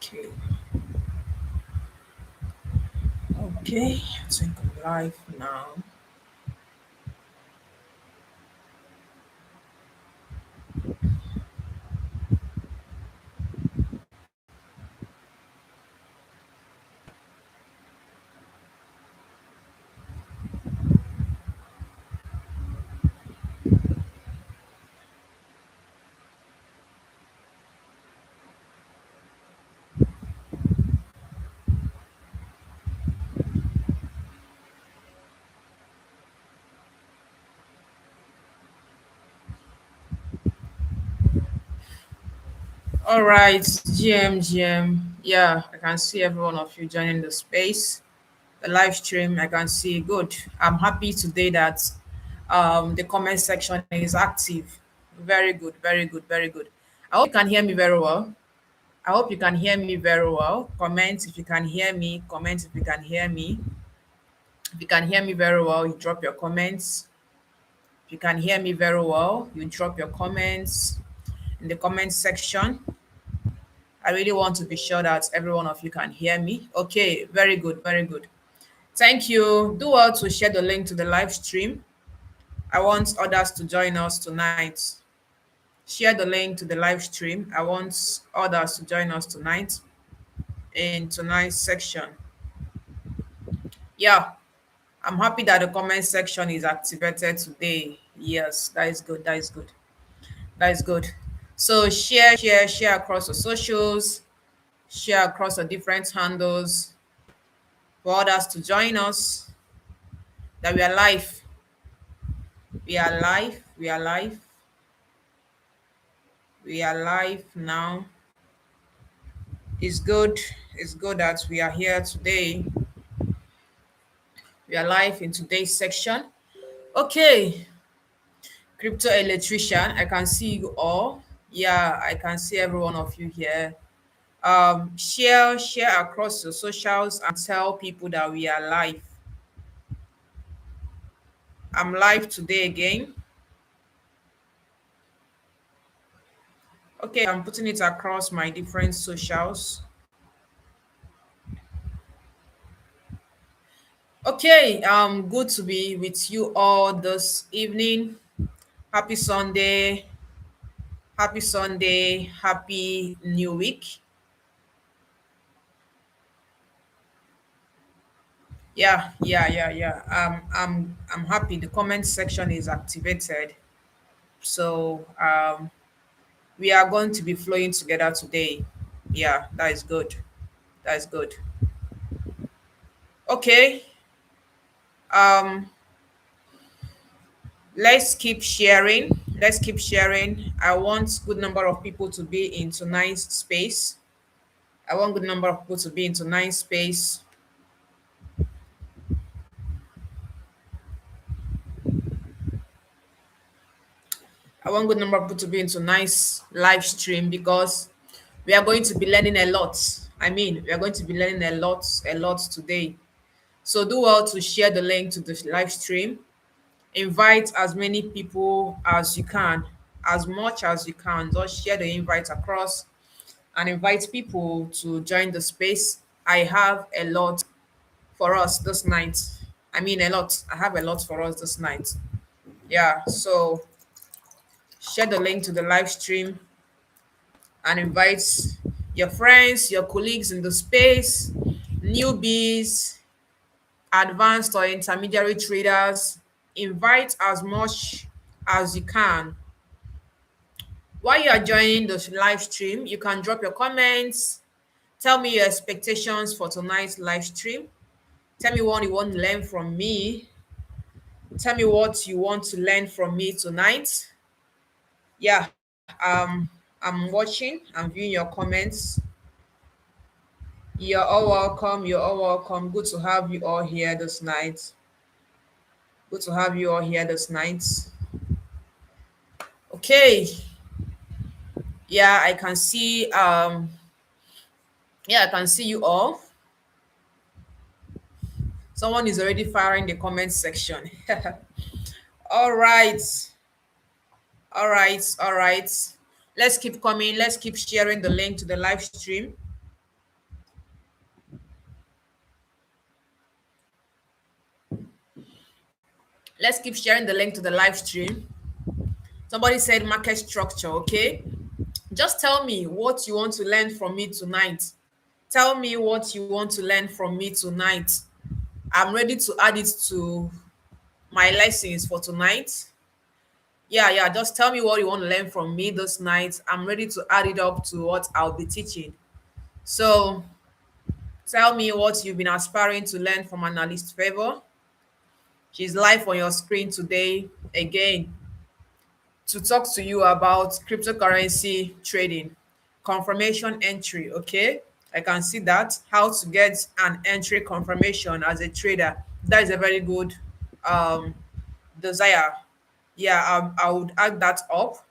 Okay, okay, I think I'm live now. All right, GM. Yeah, I can see every one of you joining the space, the live stream. I can see good. I'm happy today that the comment section is active. Very good, very good, very good. I hope you can hear me very well. I hope you can hear me very well. Comment if you can hear me. Comment if you can hear me. If you can hear me very well, you drop your comments. If you can hear me very well, you drop your comments in the comment section. I really want to be sure that every one of you can hear me. Okay, very good, very good. Thank you. Do well to share the link to the live stream. I want others to join us tonight. Share the link to the live stream. I want others to join us tonight in tonight's section. Yeah, I'm happy that the comment section is activated today. Yes, that is good. That is good. That is good. So share across the socials, share across the different handles for others to join us. That we are live. We are live. We are live. We are live now. It's good. It's good that we are here today. We are live in today's section. Okay, crypto electrician. I can see you all. Yeah, I can see every one of you here. Share across your socials and tell people that we are live. I'm live today again. Okay, I'm putting it across my different socials. Okay, good to be with you all this evening. Happy Sunday. Happy Sunday. Happy new week. Yeah. I'm happy the comment section is activated. So we are going to be flowing together today. Yeah, that is good. That is good. Okay. Um let's keep sharing. Let's keep sharing. I want good number of people to be in tonight's space. I want good number of people to be in tonight's space. I want good number of people to be in tonight's live stream because we are going to be learning a lot. I mean, we are going to be learning a lot today. So do well to share the link to the live stream. Invite as many people as you can, as much as you can. Just share the invite across and invite people to join the space. I have a lot for us this night. I mean, a lot. I have a lot for us this night. Yeah, so share the link to the live stream and invite your friends, your colleagues in the space, newbies, advanced or intermediary traders. Invite as much as you can. While you are joining the live stream, you can drop your comments. Tell me your expectations for tonight's live stream. Tell me what you want to learn from me. Tell me what you want to learn from me tonight. Yeah, I'm watching. I'm viewing your comments. You're all welcome. You're all welcome. Good to have you all here this night. Good to have you all here this night. Okay. Yeah, I can see yeah, I can see you all. Someone is already firing the comment section. All right. All right. Let's keep coming. Let's keep sharing the link to the live stream. Let's keep sharing the link to the live stream. Somebody said market structure, okay? Just tell me what you want to learn from me tonight. Tell me what you want to learn from me tonight. I'm ready to add it to my lessons for tonight. Yeah, yeah, just tell me what you want to learn from me this night. I'm ready to add it up to what I'll be teaching. So tell me what you've been aspiring to learn from Analyst Favor. She's live on your screen today again to talk to you about cryptocurrency trading, confirmation entry. Okay, I can see that. How to get an entry confirmation as a trader. That is a very good um, desire. Yeah, I would add that up.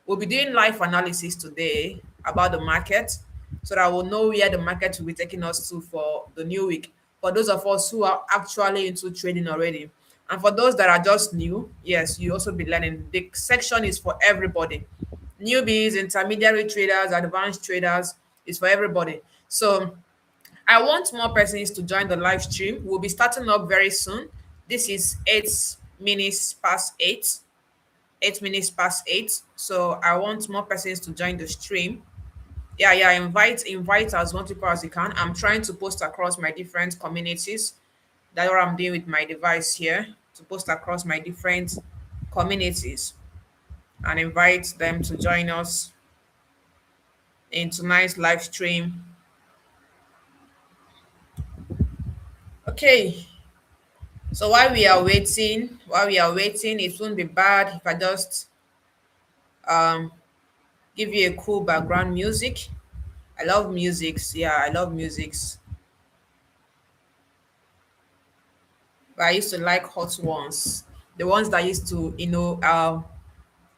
We'll be doing live analysis today about the market so that we'll know where the market will be taking us to for the new week. For those of us who are actually into trading already. And for those that are just new, yes, you also be learning. The section is for everybody. Newbies, intermediary traders, advanced traders, is for everybody. So I want more persons to join the live stream. We'll be starting up very soon. This is 8 minutes past 8. 8 minutes past 8. So I want more persons to join the stream. Yeah, yeah, invite as much people as you can. I'm trying to post across my different communities. That's what I'm doing with my device here, to post across my different communities and invite them to join us in tonight's live stream. Okay, so while we are waiting, it won't be bad if I just um give you a cool background music. I love musics. Yeah, I love musics. But I used to like hot ones. The ones that used to,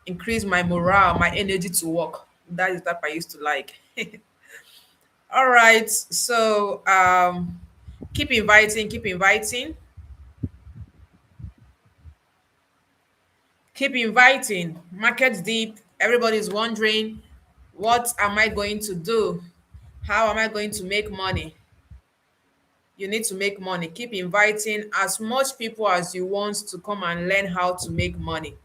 increase my morale, my energy to work. That is that I used to like. All right. So keep inviting, keep inviting. Market deep. Everybody's wondering, what am I going to do? How am I going to make money? You need to make money. Keep inviting as much people as you want to come and learn how to make money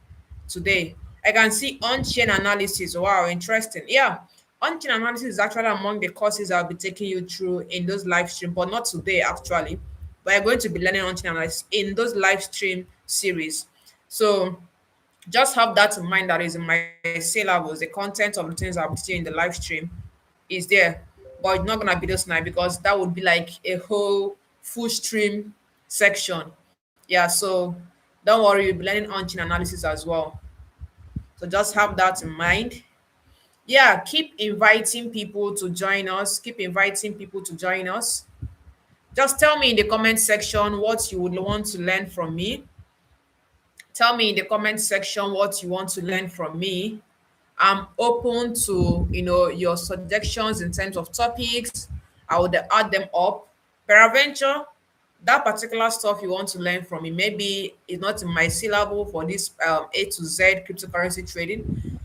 today. I can see on-chain analysis. Wow, interesting. Yeah, on-chain analysis is actually among the courses I'll be taking you through in those live stream, but not today actually. But I'm going to be learning on-chain analysis in those live stream series. So just have that in mind, that is in my syllabus. The content of the things I'll be seeing in the live stream is there, but it's not gonna be this night because that would be like a whole full stream section. Yeah, so don't worry, you'll be learning on-chain analysis as well. So just have that in mind. Yeah, keep inviting people to join us. Keep inviting people to join us. Just tell me in the comment section what you would want to learn from me. Tell me in the comment section what you want to learn from me. I'm open to your suggestions in terms of topics. I would add them up. Peradventure, that particular stuff you want to learn from me maybe is not in my syllable for this A to Z cryptocurrency trading,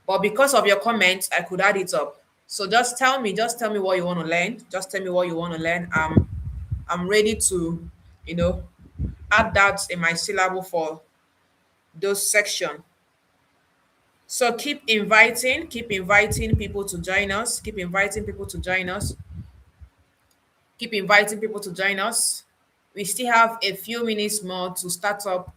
but because of your comments, I could add it up. So just tell me what you want to learn. Just tell me what you want to learn. I'm ready to, you know, add that in my syllable for those section. So keep inviting people to join us. Keep inviting people to join us. Keep inviting people to join us. We still have a few minutes more to start up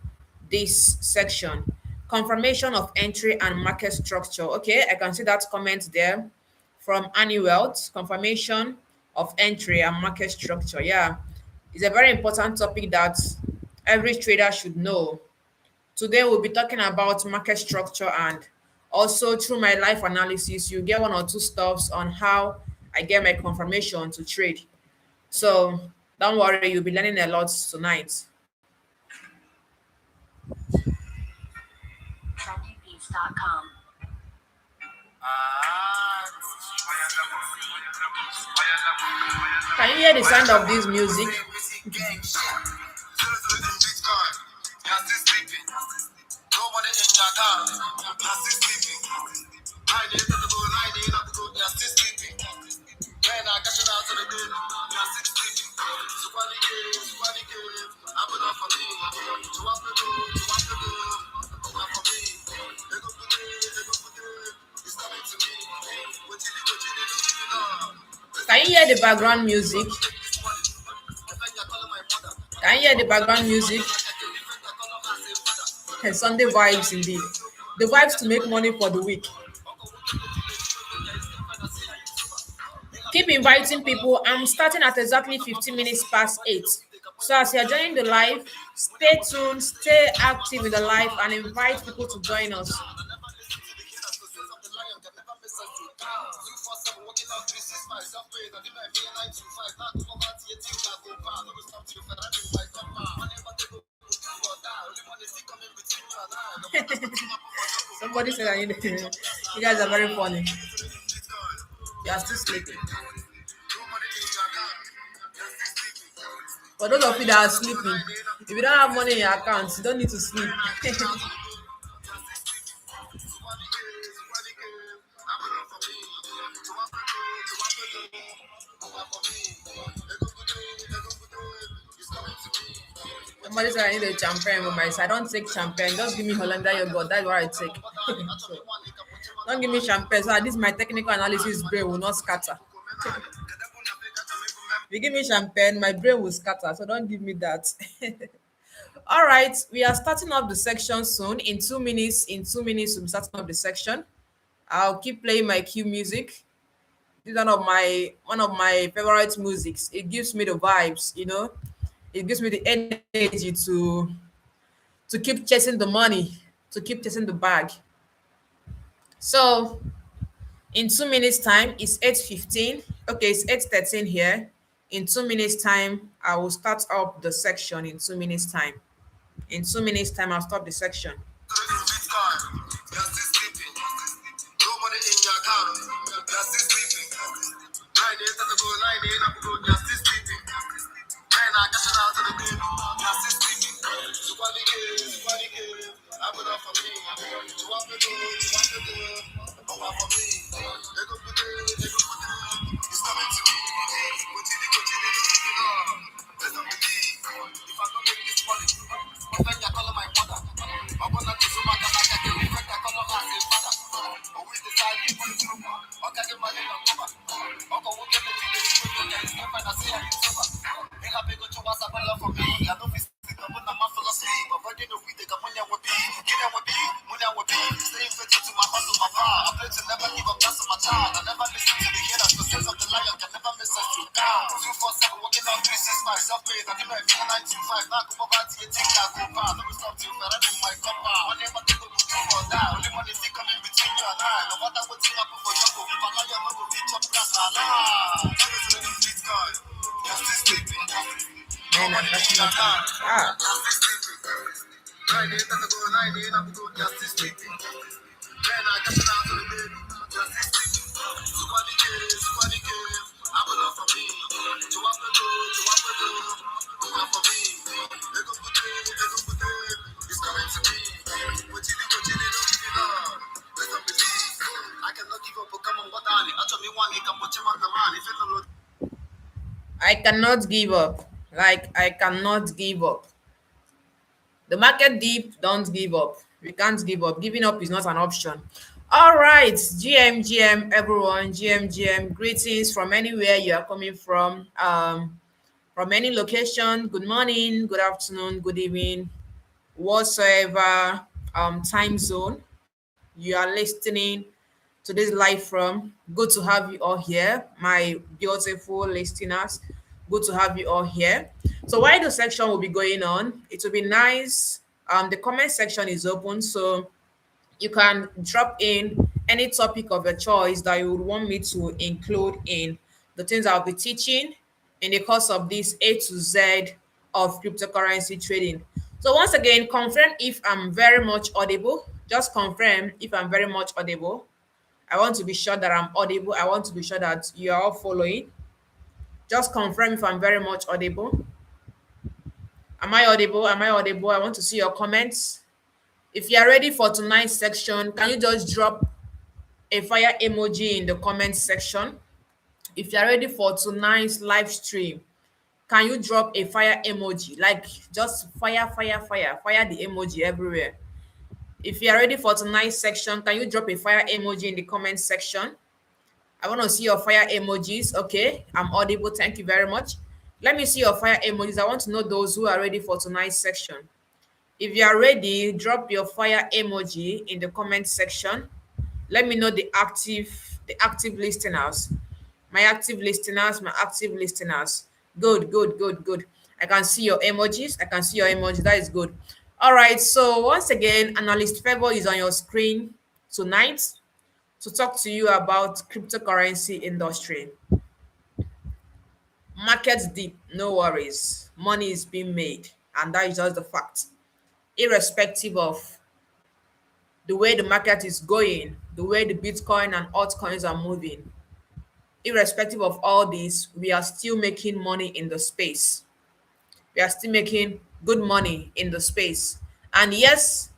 this section. Confirmation of entry and market structure. Okay, I can see that comment there from Annie Wealth. Confirmation of entry and market structure. Yeah, it's a very important topic that every trader should know. Today we'll be talking about market structure, and also through my life analysis, you get one or two stuffs on how I get my confirmation to trade. So don't worry, you'll be learning a lot tonight. Trendybeats.com. Can you hear the sound of this music? Can you hear the background music? Can you hear the background music? Sunday vibes indeed. The vibes to make money for the week. Keep inviting people. I'm starting at exactly 15 minutes past 8. So as you're joining the live, stay tuned, stay active in the live, and invite people to join us. Somebody said I need you guys are very funny. You are still sleeping. For those of you that are sleeping, if you don't have money in your account, you don't need to sleep. Somebody said I need a champagne with my side. I don't take champagne. Just give me Hollander yogurt. That's what I take. So, don't give me champagne. So at least my technical analysis brain will not scatter. If you give me champagne, my brain will scatter. So don't give me that. All right, we are starting off the section soon. In 2 minutes, we'll be starting off the section. I'll keep playing my cue music. This is one of my favorite musics. It gives me the vibes, It gives me the energy to keep chasing the money, to keep chasing the bag. So in 2 minutes time, it's 8:15. Okay, it's 8:13 here. In 2 minutes time, I will start up the section in 2 minutes time. In 2 minutes time, I'll stop the section. Man, I'm catching up. Ah. I cannot give up. Like, I cannot give up. The market deep, don't give up. We can't give up. Giving up is not an option. All right, GM, everyone, GM, greetings from anywhere you are coming from any location. Good morning, good afternoon, good evening, whatsoever time zone you are listening to this live from. Good to have you all here, my beautiful listeners. Good to have you all here. So while the section will be going on, it will be nice. The comment section is open, so you can drop in any topic of your choice that you would want me to include in the things I'll be teaching in the course of this A to Z of cryptocurrency trading. So once again, confirm if I'm very much audible. Just confirm if I'm very much audible. I want to be sure that I'm audible. I want to be sure that you are all following. Just confirm if I'm very much audible. Am I audible? Am I audible? I want to see your comments. If you are ready for tonight's section, can you just drop a fire emoji in the comment section? If you are ready for tonight's live stream, can you drop a fire emoji? Like, just fire the emoji everywhere. If you are ready for tonight's section, can you drop a fire emoji in the comment section? I want to see your fire emojis. Okay, I'm audible. Thank you very much. Let me see your fire emojis. I want to know those who are ready for tonight's section. If you are ready, drop your fire emoji in the comment section. Let me know the active listeners. My active listeners. Good, good, good, good. I can see your emojis. I can see your emojis. That is good. All right. So once again, Analyst Favor is on your screen tonight to talk to you about cryptocurrency industry. Markets deep, no worries. Money is being made, and that is just the fact. Irrespective of the way the market is going, the way the Bitcoin and altcoins are moving, irrespective of all this, we are still making money in the space. We are still making good money in the space. And yes,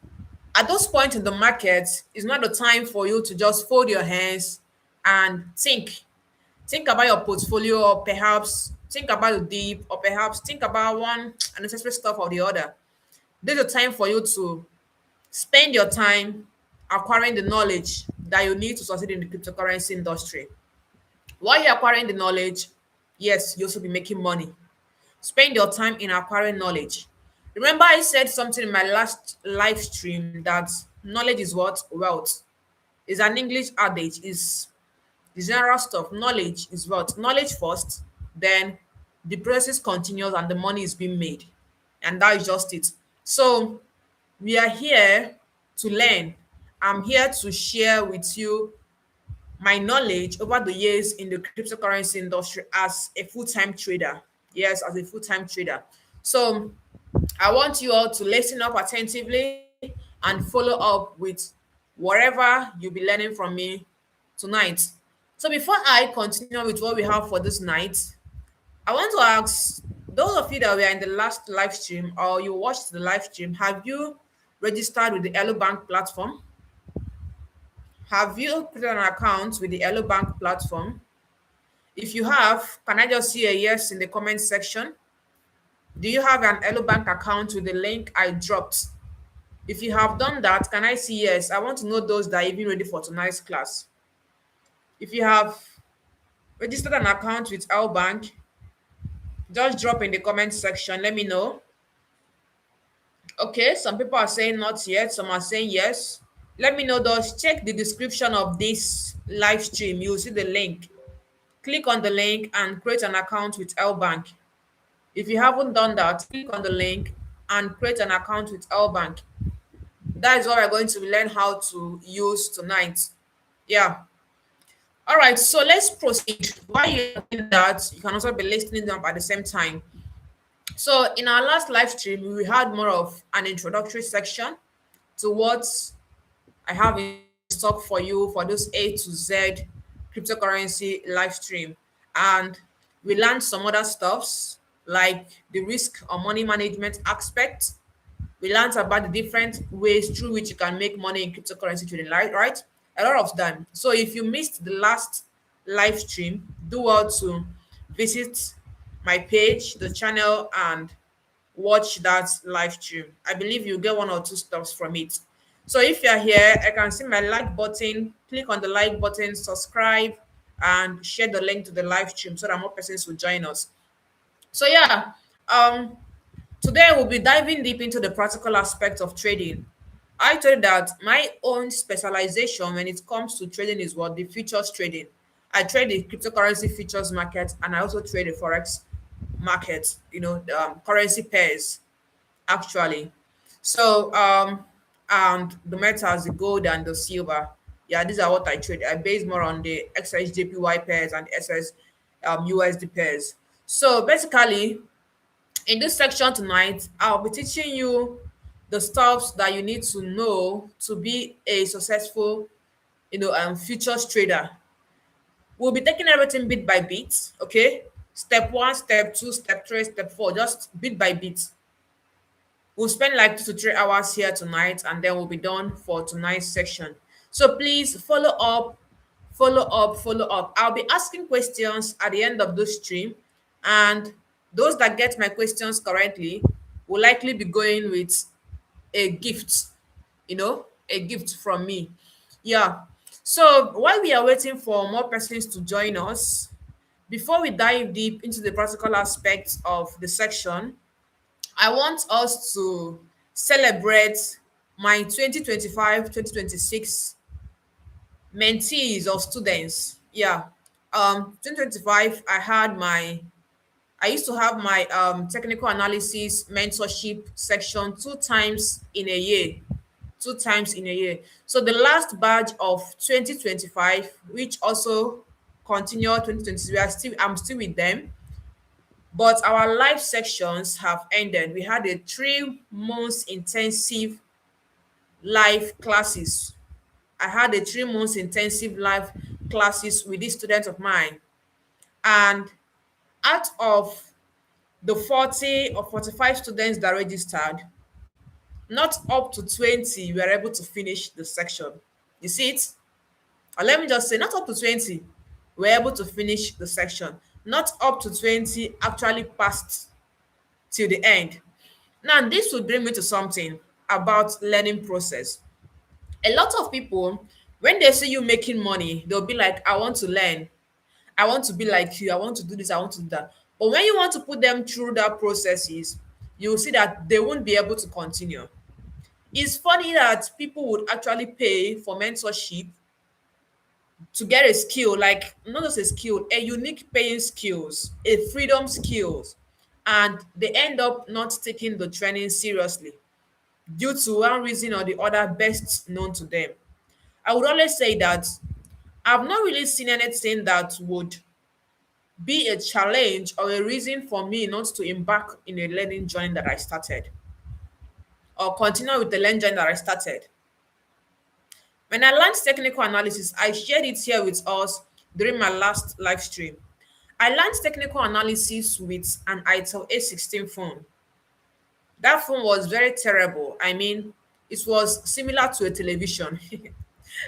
at those points in the market, it's not the time for you to just fold your hands and think about your portfolio, or perhaps think about the deep, or perhaps think about one unnecessary stuff or the other. This is a time for you to spend your time acquiring the knowledge that you need to succeed in the cryptocurrency industry. While you're acquiring the knowledge, yes, you also be making money. Spend your time in acquiring knowledge. Remember, I said something in my last live stream that knowledge is what? Wealth. Is an English adage, is the general stuff. Knowledge is what? Knowledge first, then the process continues and the money is being made. And that is just it. So we are here to learn. I'm here to share with you my knowledge over the years in the cryptocurrency industry as a full-time trader. Yes, as a full-time trader. So I want you all to listen up attentively and follow up with whatever you'll be learning from me tonight. So before I continue with what we have for this night, I want to ask those of you that were in the last live stream or you watched the live stream, have you registered with the Elo Bank platform? Have you created an account with the Elo Bank platform? If you have, can I just see a yes in the comment section? Do you have an Elo Bank account with the link I dropped? If you have done that, can I see yes? I want to know those that are even ready for tonight's class. If you have registered an account with Elo Bank, just drop in the comment section. Let me know. Okay, some people are saying not yet, some are saying yes. Let me know those. Check the description of this live stream. You'll see the link. Click on the link and create an account with L Bank. If you haven't done that, click on the link and create an account with L Bank. That is what we're going to learn how to use tonight. Yeah. All right, so let's proceed. While you're doing that, you can also be listening them at the same time. So in our last live stream, we had more of an introductory section to what I have in stock for you for this A to Z cryptocurrency live stream. And we learned some other stuffs like the risk or money management aspect. We learned about the different ways through which you can make money in cryptocurrency trading, right? A lot of them. So if you missed the last live stream, do well to visit my page, the channel, and watch that live stream. I believe you get one or two stuffs from it. So if you're here, I can see my like button. Click on the like button, subscribe, and share the link to the live stream so that more persons will join us. So yeah, um, today we'll be diving deep into the practical aspects of trading. I told you that my own specialization when it comes to trading is what the futures trading. I trade the cryptocurrency futures market and I also trade the forex market. The currency pairs actually. So and the metals, the gold and the silver. Yeah, these are what I trade. I base more on the XSJPY pairs and SS USD pairs. So basically, in this section tonight, I'll be teaching you the stuffs that you need to know to be a successful, futures trader. We'll be taking everything bit by bit, okay? Step one, step two, step three, step four, just bit by bit. We'll spend like 2 to 3 hours here tonight, and then we'll be done for tonight's section. So please follow up, follow up, follow up. I'll be asking questions at the end of this stream, and those that get my questions correctly will likely be going with a gift, a gift from me. Yeah. So while we are waiting for more persons to join us, before we dive deep into the practical aspects of the section, I want us to celebrate my 2025-2026 mentees or students. Yeah. 2025, I used to have my technical analysis mentorship section two times in a year. Two times in a year. So the last batch of 2025, which also continued 2026, I'm still with them. But our live sections have ended. We had a 3 months intensive live classes. I had a 3 months intensive live classes with this student of mine. And out of the 40 or 45 students that registered, not up to 20 were able to finish the section. You see it? Or let me just say, not up to 20 were able to finish the section. Not up to 20 actually passed till the end. Now, this will bring me to something about learning process. A lot of people, when they see you making money, they'll be like, I want to learn. I want to be like you. I want to do this. I want to do that. But when you want to put them through that processes, you will see that they won't be able to continue. It's funny that people would actually pay for mentorship to get a skill, like not just a skill, a unique paying skills, a freedom skills, and they end up not taking the training seriously due to one reason or the other best known to them. I would always say that I've not really seen anything that would be a challenge or a reason for me not to embark in a learning journey that I started or continue with the learning journey that I started. When I learned technical analysis, I shared it here with us during my last live stream. I learned technical analysis with an ITEL A16 phone. That phone was very terrible. I mean, it was similar to a television.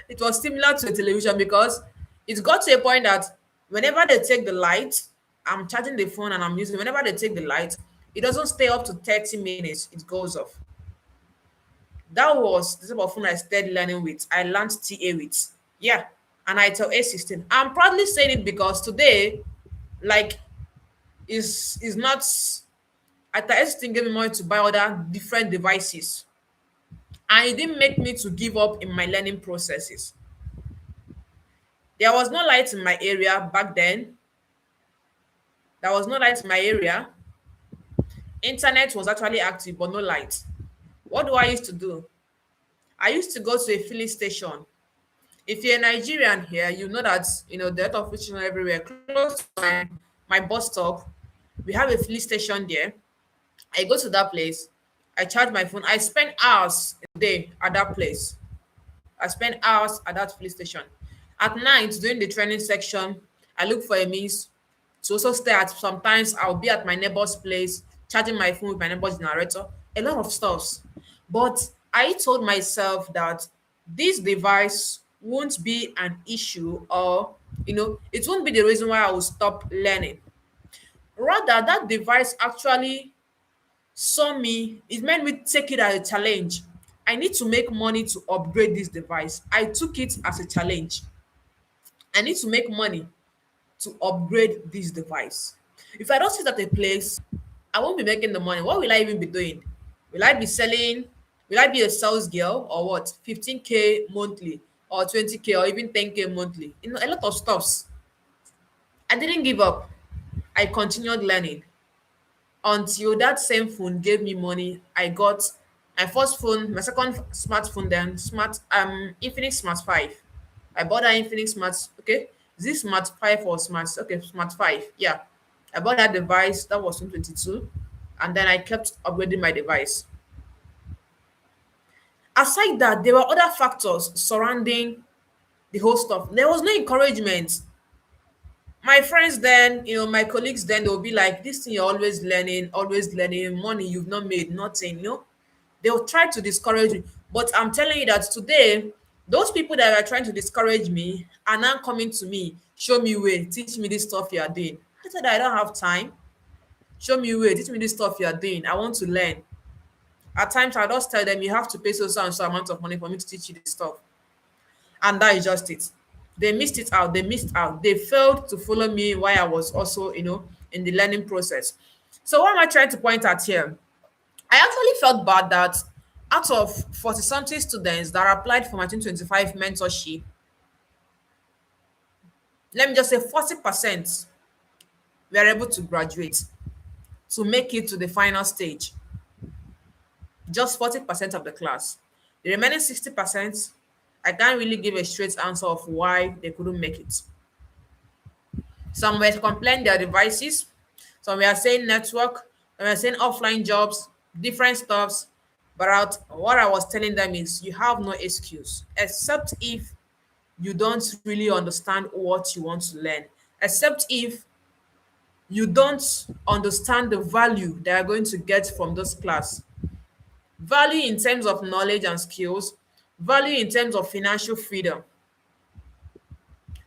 It was similar to a television because it got to a point that whenever they take the light, I'm charging the phone and I'm using, whenever they take the light, it doesn't stay up to 30 minutes, it goes off. That was the type of phone I started learning with. I learned TA with. Yeah. And I tell A16. I'm proudly saying it because today, like, is not I thought A16 gave me money to buy other different devices. And it didn't make me to give up in my learning processes. There was no light in my area back then. There was no light in my area. Internet was actually active, but no light. What do I used to do? I used to go to a filling station. If you're a Nigerian here, you know that the lot of fish everywhere. Close to my bus stop, we have a filling station there. I go to that place, I charge my phone. I spend hours a day at that place. I spend hours at that police station. At night, during the training section, I look for a means to also stay at. Sometimes I'll be at my neighbor's place, charging my phone with my neighbor's generator, a lot of stuffs. But I told myself that this device won't be an issue, or it won't be the reason why I will stop learning. Rather, that device actually saw me, it made me take it as a challenge. I need to make money to upgrade this device. I took it as a challenge. I need to make money to upgrade this device. If I don't sit at a place, I won't be making the money. What will I even be doing? Will I be selling? Will I be a sales girl or what? 15K monthly or 20K or even 10K monthly? A lot of stuffs. I didn't give up. I continued learning until that same phone gave me money. I got my first phone, my second smartphone, then Infinix Smart 5. I bought that Infinix Smart. Okay, is this Smart 5 or Smart? Okay, Smart 5. Yeah, I bought that device. That was 2022, and then I kept upgrading my device. Aside that, there were other factors surrounding the whole stuff. There was no encouragement. My friends then, my colleagues then, they'll be like, this thing you're always learning, money you've not made, nothing. They'll try to discourage me. But I'm telling you that today, those people that are trying to discourage me are now coming to me, show me way, teach me this stuff you are doing. I said, I don't have time. Show me way, teach me this stuff you are doing. I want to learn. At times, I just tell them, you have to pay so and so amount of money for me to teach you this stuff. And that is just it. They missed it out. They missed out. They failed to follow me while I was also, in the learning process. So what am I trying to point at here? I actually felt bad that out of 40 something students that applied for my 2025 mentorship, let me just say 40% were able to graduate, to make it to the final stage. Just 40% of the class. The remaining 60%, I can't really give a straight answer of why they couldn't make it. Some were complaining their devices, some were saying network, some were saying offline jobs, different stuffs. But what I was telling them is you have no excuse, except if you don't really understand what you want to learn, except if you don't understand the value they are going to get from this class. Value in terms of knowledge and skills, value in terms of financial freedom.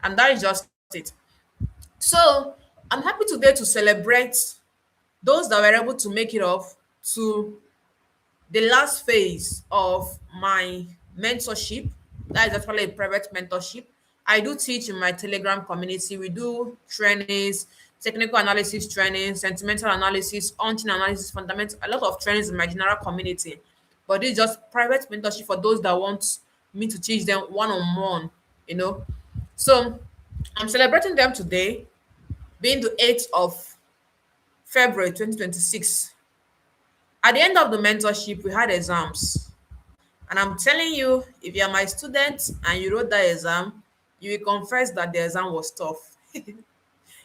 And that is just it. So I'm happy today to celebrate those that were able to make it up to the last phase of my mentorship. That is actually a private mentorship. I do teach in my Telegram community. We do trainings, technical analysis training, sentimental analysis, on-chain analysis, fundamental, a lot of trainings in my general community. But this is just private mentorship for those that want me to teach them one-on-one, you know. So I'm celebrating them today, being the 8th of February 2026. At the end of the mentorship, we had exams. And I'm telling you, if you're my student and you wrote that exam, you will confess that the exam was tough.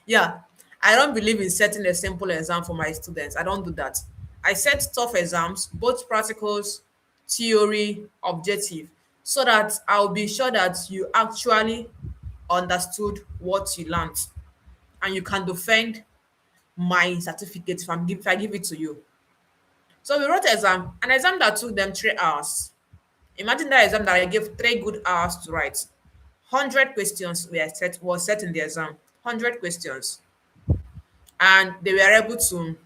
Yeah, I don't believe in setting a simple exam for my students. I don't do that. I set tough exams, both practicals, theory, objective, so that I'll be sure that you actually understood what you learned and you can defend my certificate if I give it to you. So we wrote an exam that took them 3 hours. Imagine that exam that I gave 3 good hours to write. 100 questions was set in the exam. 100 questions, and they were able to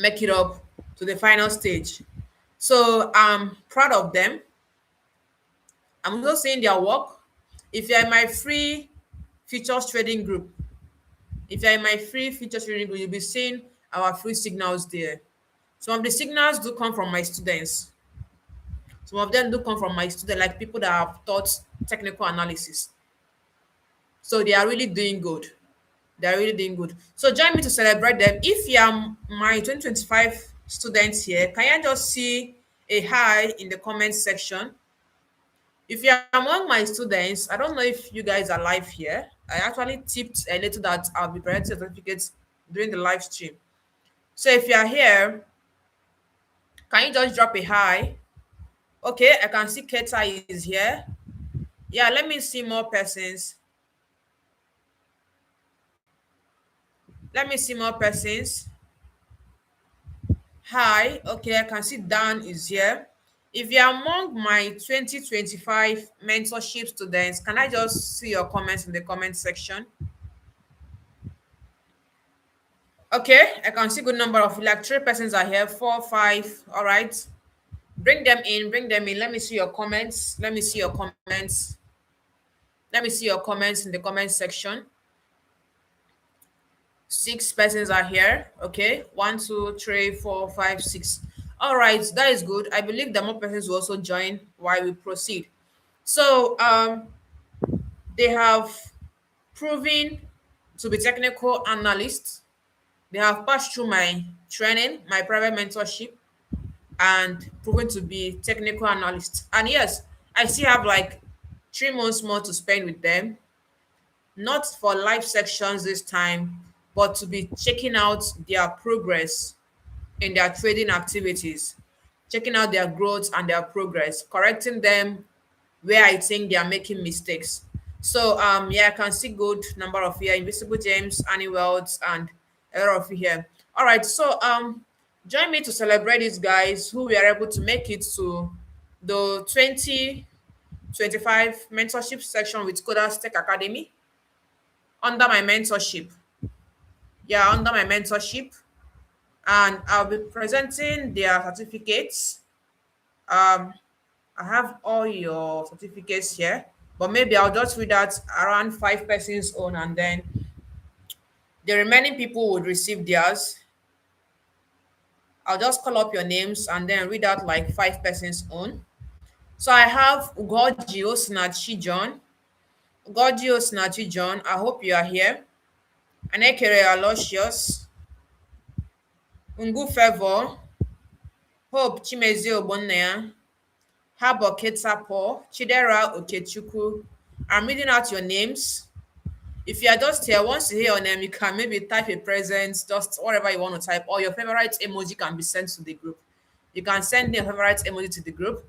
make it up to the final stage. So I'm proud of them. I'm also seeing their work. If you're in my free features trading group, you'll be seeing our free signals there. Some of the signals do come from my students. Some of them do come from my students, like people that have taught technical analysis. So they are really doing good. They are really doing good. So join me to celebrate them. If you are my 2025 students here, can you just see a hi in the comment section? If you are among my students, I don't know if you guys are live here. I actually tipped a little that I'll be presenting certificates during the live stream. So if you are here, can you just drop a hi? Okay, I can see Keta is here. Yeah, let me see more persons. Let me see more persons. Hi, okay, I can see Dan is here. If you're among my 2025 mentorship students, can I just see your comments in the comment section? Okay, I can see good number of, like, 3 persons are here, 4, 5. All right. Bring them in, bring them in. Let me see your comments. Let me see your comments. Let me see your comments in the comment section. 6 persons are here. Okay, 1, 2, 3, 4, 5, 6. All right, that is good. I believe that more persons will also join while we proceed. So they have proven to be technical analysts. They have passed through my training, my private mentorship, and proven to be technical analysts. And yes, I still have like 3 months more to spend with them, not for live sections this time, but to be checking out their progress in their trading activities, checking out their growth and their progress, correcting them where I think they are making mistakes. So yeah, I can see good number of here, Invisible James, Annie Wells, and a lot of you here. All right, so join me to celebrate these guys who were able to make it to the 2025 mentorship section with Kodas Tech Academy under my mentorship. Yeah, under my mentorship. And I'll be presenting their certificates. I have all your certificates here. But maybe I'll just read out around five persons own, and then the remaining people would receive theirs. I'll just call up your names and then read out like five persons own. So I have Ugoji Osinachi John. Ugoji Osinachi John, I hope you are here. Anekere Aloysius, Ungu Favor, Hope Chimezi Ogbonnaya, Habo Ketsapo, Chidera Okechukwu. I'm reading out your names. If you are just here, once you hear your name, you can maybe type a present, just whatever you want to type, or your favorite emoji can be sent to the group. You can send your favorite emoji to the group.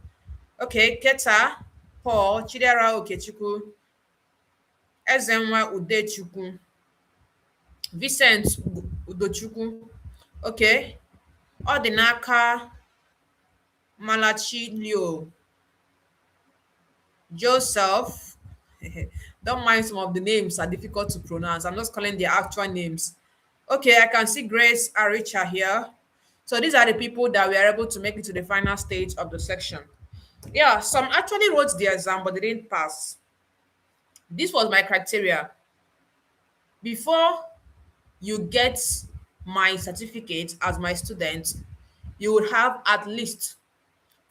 Okay, Keta, Paul, Chidera Okechukwu, Ezenwa Udechukwu, Vincent Udochukwu. Okay, Odinaka Malachi Leo, Joseph. Don't mind some of the names are difficult to pronounce. I'm just calling the actual names. Okay, I can see Grace Aricha here. So these are the people that were able to make it to the final stage of the section. Yeah, some actually wrote the exam, but they didn't pass. This was my criteria. Before you get my certificate as my student, you would have at least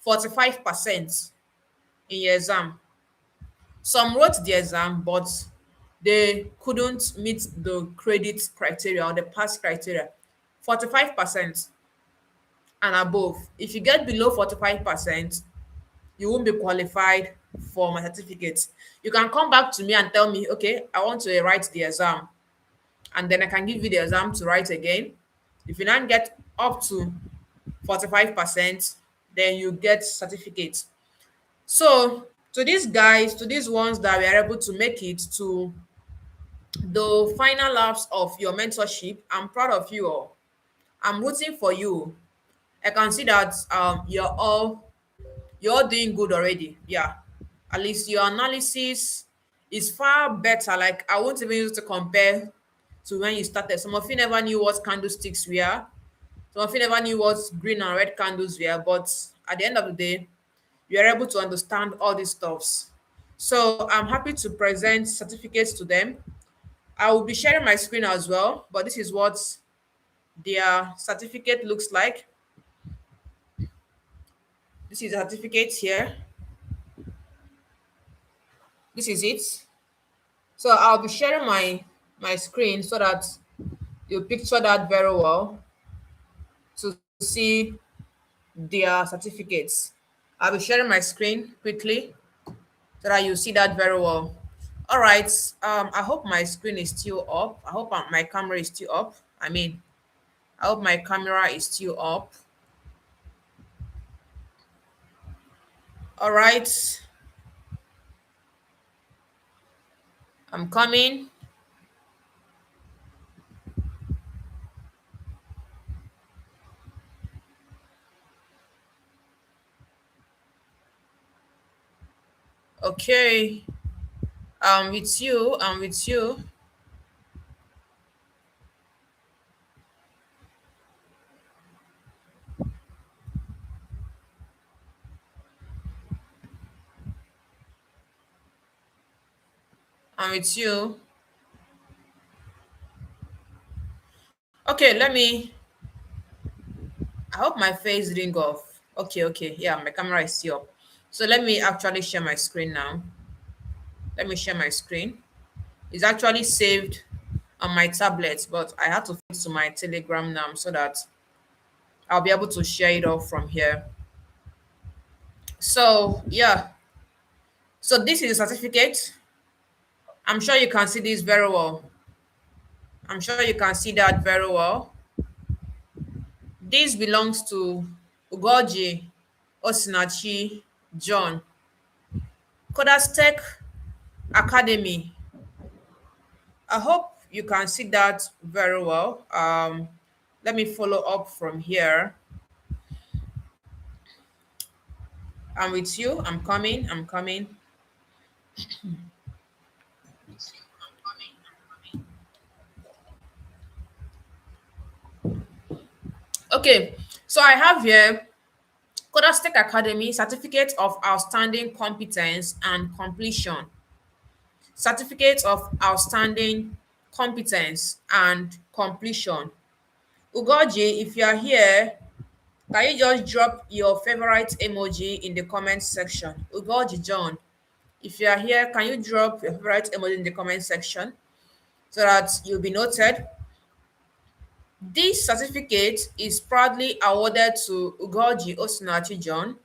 45% in your exam. Some wrote the exam, but they couldn't meet the credit criteria or the pass criteria. 45% and above. If you get below 45%, you won't be qualified for my certificate. You can come back to me and tell me, okay, I want to write the exam. And then I can give you the exam to write again. If you don't get up to 45%, then you get certificate. So to these guys, to these ones that were able to make it to the final laps of your mentorship, I'm proud of you all. I'm rooting for you. I can see that you're all doing good already. Yeah. At least your analysis is far better. Like I won't even use to compare to when you started. Some of you never knew what candlesticks were. Some of you never knew what green and red candles were. But at the end of the day, you are able to understand all these stuffs. So I'm happy to present certificates to them. I will be sharing my screen as well, but this is what their certificate looks like. This is a certificate here. This is it. So I'll be sharing my screen so that you picture that very well to see their certificates. I'll be sharing my screen quickly so that you see that very well. All right. I hope my screen is still up. I hope my camera is still up. I hope my camera is still up. All right. I'm coming. Okay. With you. I'm with you. I'm with you. Okay, I hope my face didn't go off. Okay, okay. Yeah, my camera is still up. So let me actually share my screen now. Let me share my screen. It's actually saved on my tablet, but I had to fix to my Telegram now so that I'll be able to share it off from here. So yeah. So this is a certificate. I'm sure you can see this very well. I'm sure you can see that very well. This belongs to Ugoji Osinachi John. Kodas Tech Academy. I hope you can see that very well. Let me follow up from here. I'm with you. I'm coming. I'm coming. Okay. So I have here Kodas Tech Academy Certificate of Outstanding Competence and Completion. certificate of outstanding competence and completion. Ugoji, if you are here, can you just drop your favorite emoji in the comment section? Ugoji John, if you are here, can you drop your favorite emoji in the comment section so that you'll be noted? This certificate is proudly awarded to Ugoji Osinachi John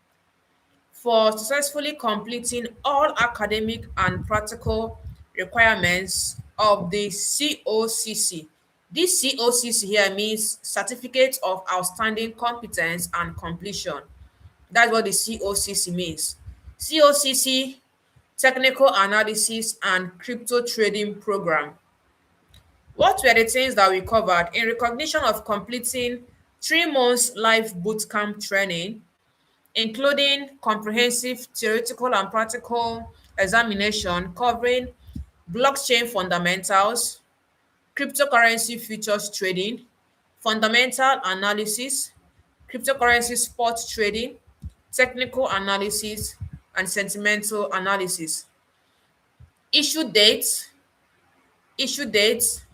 for successfully completing all academic and practical requirements of the COCC. This COCC here means Certificate of Outstanding Competence and Completion. That's what the COCC means. COCC, Technical Analysis and Crypto Trading Program. What were the things that we covered? In recognition of completing 3 months live bootcamp training, including comprehensive theoretical and practical examination covering blockchain fundamentals, cryptocurrency futures trading, fundamental analysis, cryptocurrency spot trading, technical analysis, and sentimental analysis. Issue date, issue date,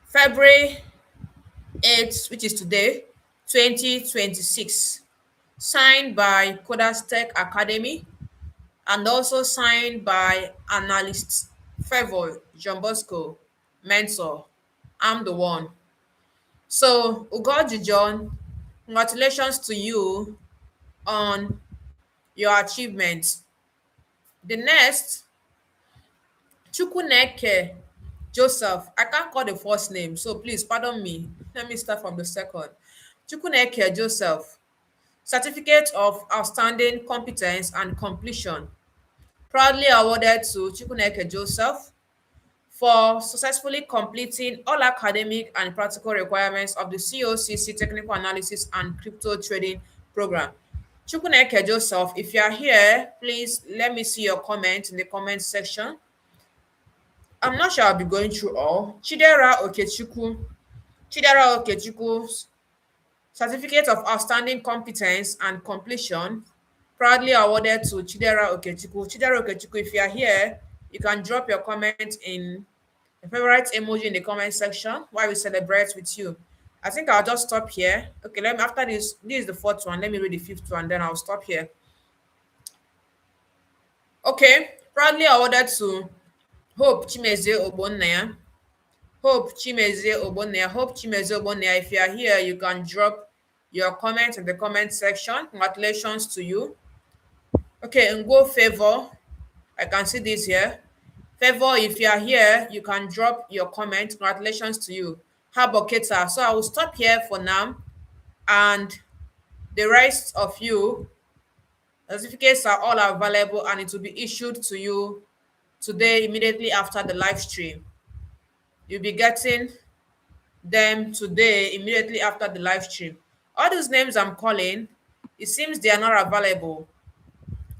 February 8th, which is today, 2026. Signed by Kodas Tech Academy and also signed by Analyst, Favvy, John Bosco, Mentor. I'm the one. So, Ugoji John, congratulations to you on your achievement. The next, Chukwuneke Joseph. I can't call the first name, so please pardon me. Let me start from the second. Chukwuneke Joseph, Certificate of Outstanding Competence and Completion, proudly awarded to Chukwuneke Joseph for successfully completing all academic and practical requirements of the COCC Technical Analysis and Crypto Trading Program. Chukwuneke Joseph, if you are here, please let me see your comment in the comment section. I'm not sure I'll be going through all. Chidera Okechukwu, Certificate of Outstanding Competence and Completion, proudly awarded to Chidera Okechukwu. Chidera Okechukwu, if you are here, you can drop your comment in your favorite emoji in the comment section while we celebrate with you. I think I'll just stop here. Okay, let me after this is the fourth one. Let me read the fifth one, then I'll stop here. Okay, proudly awarded to Hope Chimezie Ogbonnaya. Hope Chimezie Ogbonnaya. Hope Chimezie Ogbonnaya, if you are here, you can drop your comment in the comment section. Congratulations to you. Okay, and go Favor. I can see this here. Favor, if you are here, you can drop your comment. Congratulations to you. Haboketa. So I will stop here for now. And the rest of you, certificates are all available and it will be issued to you today immediately after the live stream. You'll be getting them today immediately after the live stream. All those names I'm calling, it seems they are not available.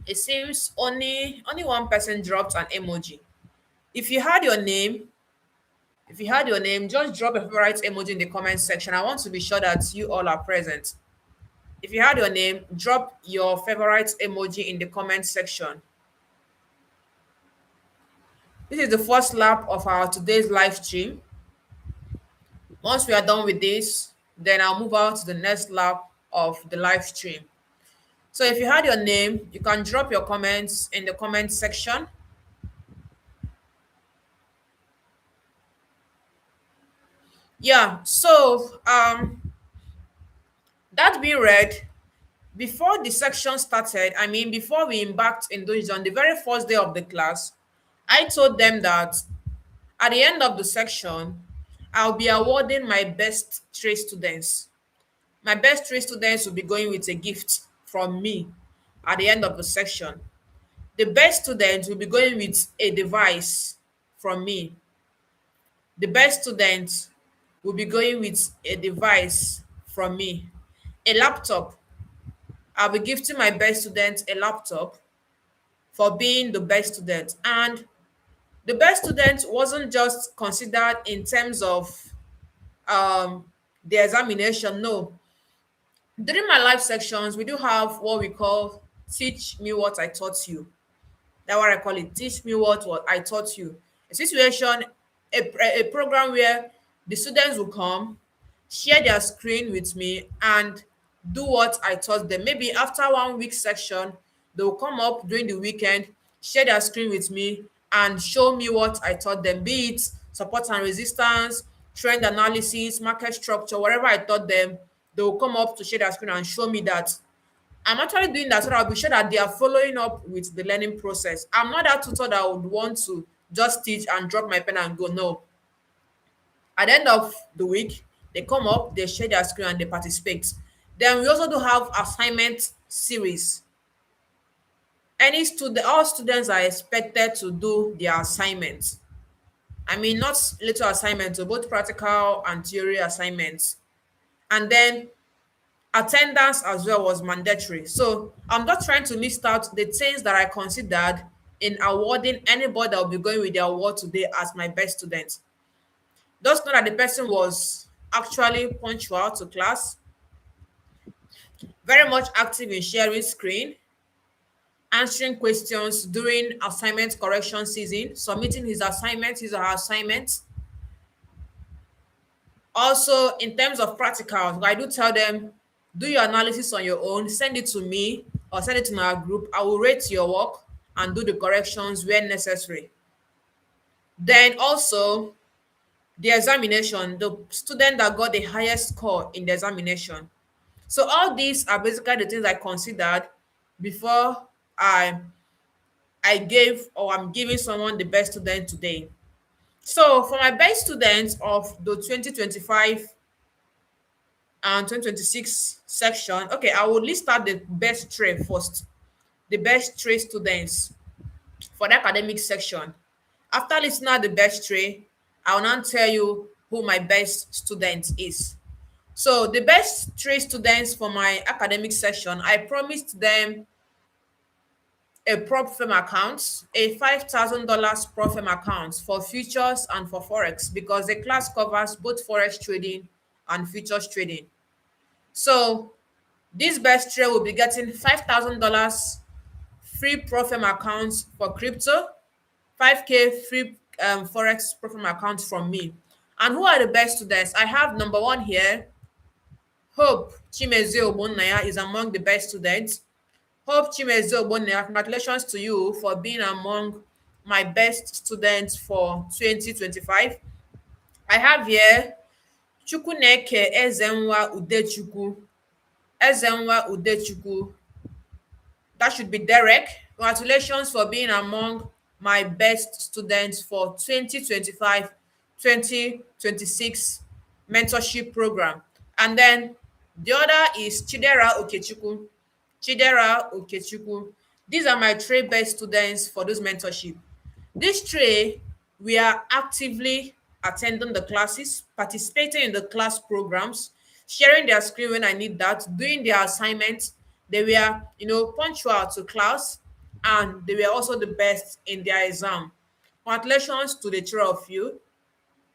It seems only one person dropped an emoji. If you had your name, just drop a favorite emoji in the comment section. I want to be sure that you all are present. If you had your name, drop your favorite emoji in the comment section. This is the first lap of our today's live stream. Once we are done with this, then I'll move on to the next lap of the live stream. So if you had your name, you can drop your comments in the comment section. Yeah, so that being read, before the section started, before we embarked in those on the very first day of the class, I told them that at the end of the section, I'll be awarding my best three students. My best three students will be going with a gift from me at the end of the section. The best students will be going with a device from me. The best students will be going with a device from me. A laptop. I'll be gifting my best student a laptop for being the best student. And the best student wasn't just considered in terms of the examination. No. During my live sections, we do have what we call Teach Me What I Taught You. That's what I call it. Teach me what I taught you. A situation, a program where the students will come, share their screen with me, and do what I taught them. Maybe after 1 week section, they will come up during the weekend, share their screen with me, and show me what I taught them, be it support and resistance, trend analysis, market structure, whatever I taught them. They will come up to share their screen and show me that. I'm actually doing that so that I'll be sure that they are following up with the learning process. I'm not that tutor that would want to just teach and drop my pen and go. No. At the end of the week, they come up, they share their screen, and they participate. Then we also do have assignment series. All students are expected to do their assignments. I mean, not little assignments, but both practical and theory assignments. And then attendance as well was mandatory. So I'm just trying to list out the things that I considered in awarding anybody that will be going with their award today as my best student. Just know that the person was actually punctual to class, very much active in sharing screen, answering questions during assignment correction season, submitting his or her assignments. Also, in terms of practicals, I do tell them, do your analysis on your own, send it to me or send it to my group. I will rate your work and do the corrections where necessary. Then also, the examination, the student that got the highest score in the examination. So all these are basically the things I considered before I I gave or I'm giving someone the best student today. So for my best students of the 2025 and 2026 section, okay, I will list out the best three first. The best three students for the academic section. After listening at the best three, I will now tell you who my best student is. So the best three students for my academic section, I promised them a prop firm account, a $5,000 prop firm account for futures and for forex because the class covers both forex trading and futures trading. So this best trader will be getting $5,000 free prop firm accounts for crypto, 5K free forex prop firm accounts from me. And who are the best students? I have number one here. Hope Chimeze Ogbonnaya is among the best students. Hope Chimeze Ogbonnaya, congratulations to you for being among my best students for 2025. I have here Chukwuneke Ezenwa Udechukwu. Ezenwa Udechukwu. That should be Derek. Congratulations for being among my best students for 2025-2026 mentorship program. And then the other is Chidera Okechukwu. Chidera Okechukwu. These are my three best students for this mentorship. These three, we are actively attending the classes, participating in the class programs, sharing their screen when I need that, doing their assignments. They were, punctual to class, and they were also the best in their exam. Congratulations to the three of you.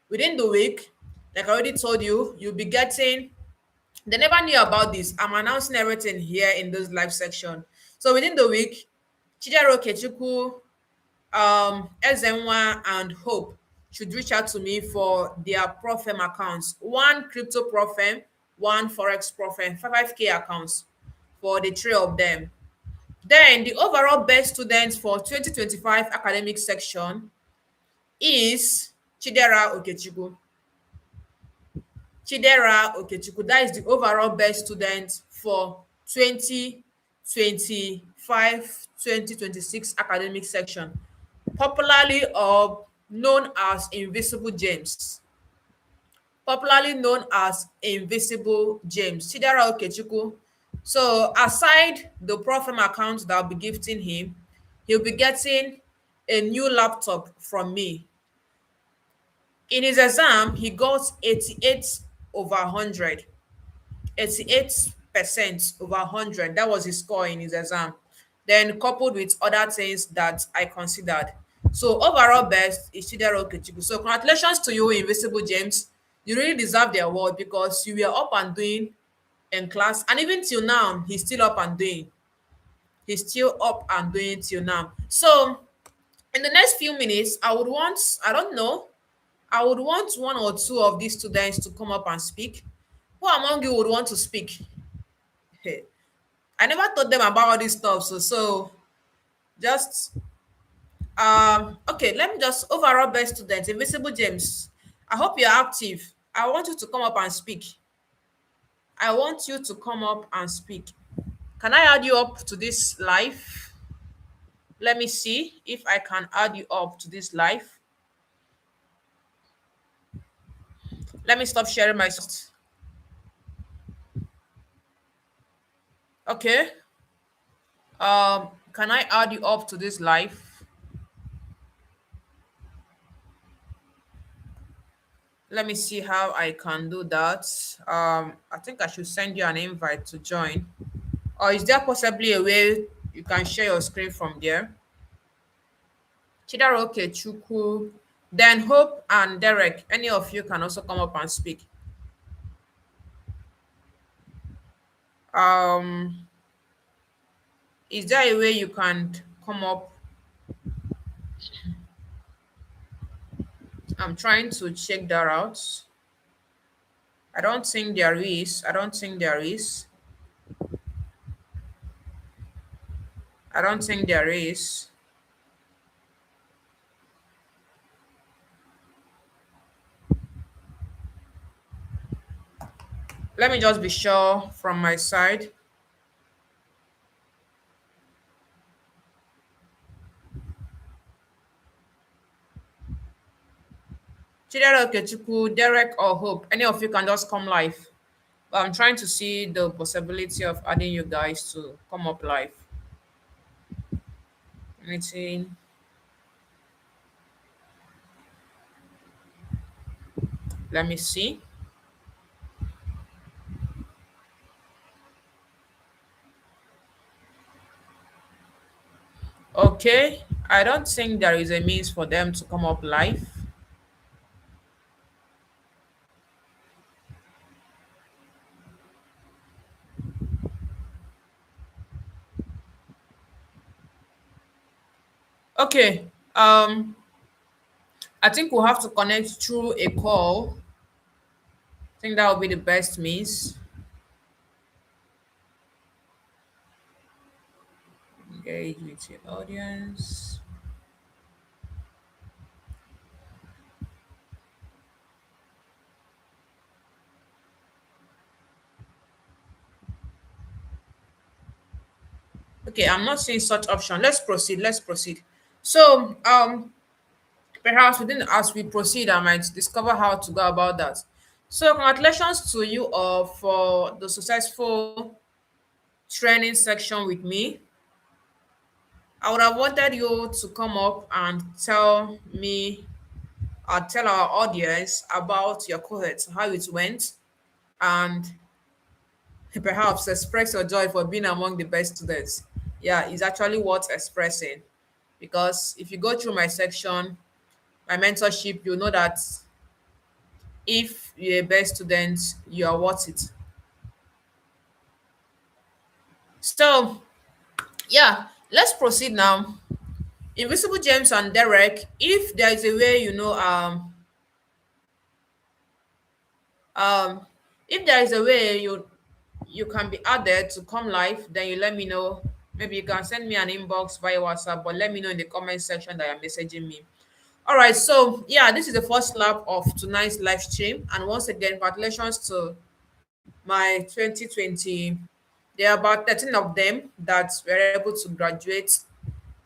Within the week, like I already told you, you'll be getting. They never knew about this. I'm announcing everything here in this live section. So within the week, Chidera Okechukwu, Ezenwa, and Hope should reach out to me for their Profem accounts. One crypto Profem, one Forex Profem, 5K accounts for the three of them. Then the overall best students for 2025 academic section is Chidera Okechukwu. Chidera Okechukwu, that is the overall best student for 2025-2026 academic section, popularly known as Invisible James. Popularly known as Invisible James. Chidera Okechukwu. So aside the Profem account that I'll be gifting him, he'll be getting a new laptop from me. In his exam, he got 88 over 100. 88% over 100. That was his score in his exam. Then coupled with other things that I considered. So overall best is Chidera Okechukwu. So congratulations to you, Invisible James. You really deserve the award because you were up and doing in class. And even till now, he's still up and doing. He's still up and doing till now. So in the next few minutes, I don't know, I would want one or two of these students to come up and speak. Who among you would want to speak? Hey, I never told them about all this stuff. So just okay, let me just overall best student, Invisible James. I hope you're active. I want you to come up and speak. I want you to come up and speak. Can I add you up to this live? Let me see if I can add you up to this live. Let me stop sharing my. Okay. Can I add you up to this live? Let me see how I can do that. I think I should send you an invite to join. Or is there possibly a way you can share your screen from there? Chidaroke, Chuku, then Hope and Derek, any of you can also come up and speak. Um, is there a way you can come up? I'm trying to check that out. I don't think there is. I don't think there is. I don't think there is. Let me just be sure from my side. Chidera Okechukwu, Derek or Hope, any of you can just come live. But I'm trying to see the possibility of adding you guys to come up live. Anything? Let me see. Okay, I don't think there is a means for them to come up live. Okay, I think we'll have to connect through a call. I think that would be the best means. Engage with your audience. Okay, I'm not seeing such option. Let's proceed. Let's proceed. So, perhaps within as we proceed, I might discover how to go about that. So, congratulations to you all for the successful training section with me. I would have wanted you to come up and tell me, tell our audience about your cohort, how it went, and perhaps express your joy for being among the best students. Yeah, it's actually worth expressing because if you go through my section, my mentorship, you know that if you're a best student, you are worth it. So, yeah, let's proceed now. Invisible James and Derek, if there is a way, um, if there is a way you can be added to come live, then you let me know. Maybe you can send me an inbox via WhatsApp, but let me know in the comment section that you're messaging me. All right, so yeah, this is the first lap of tonight's live stream, and once again, congratulations to my 2020. There are about 13 of them that were able to graduate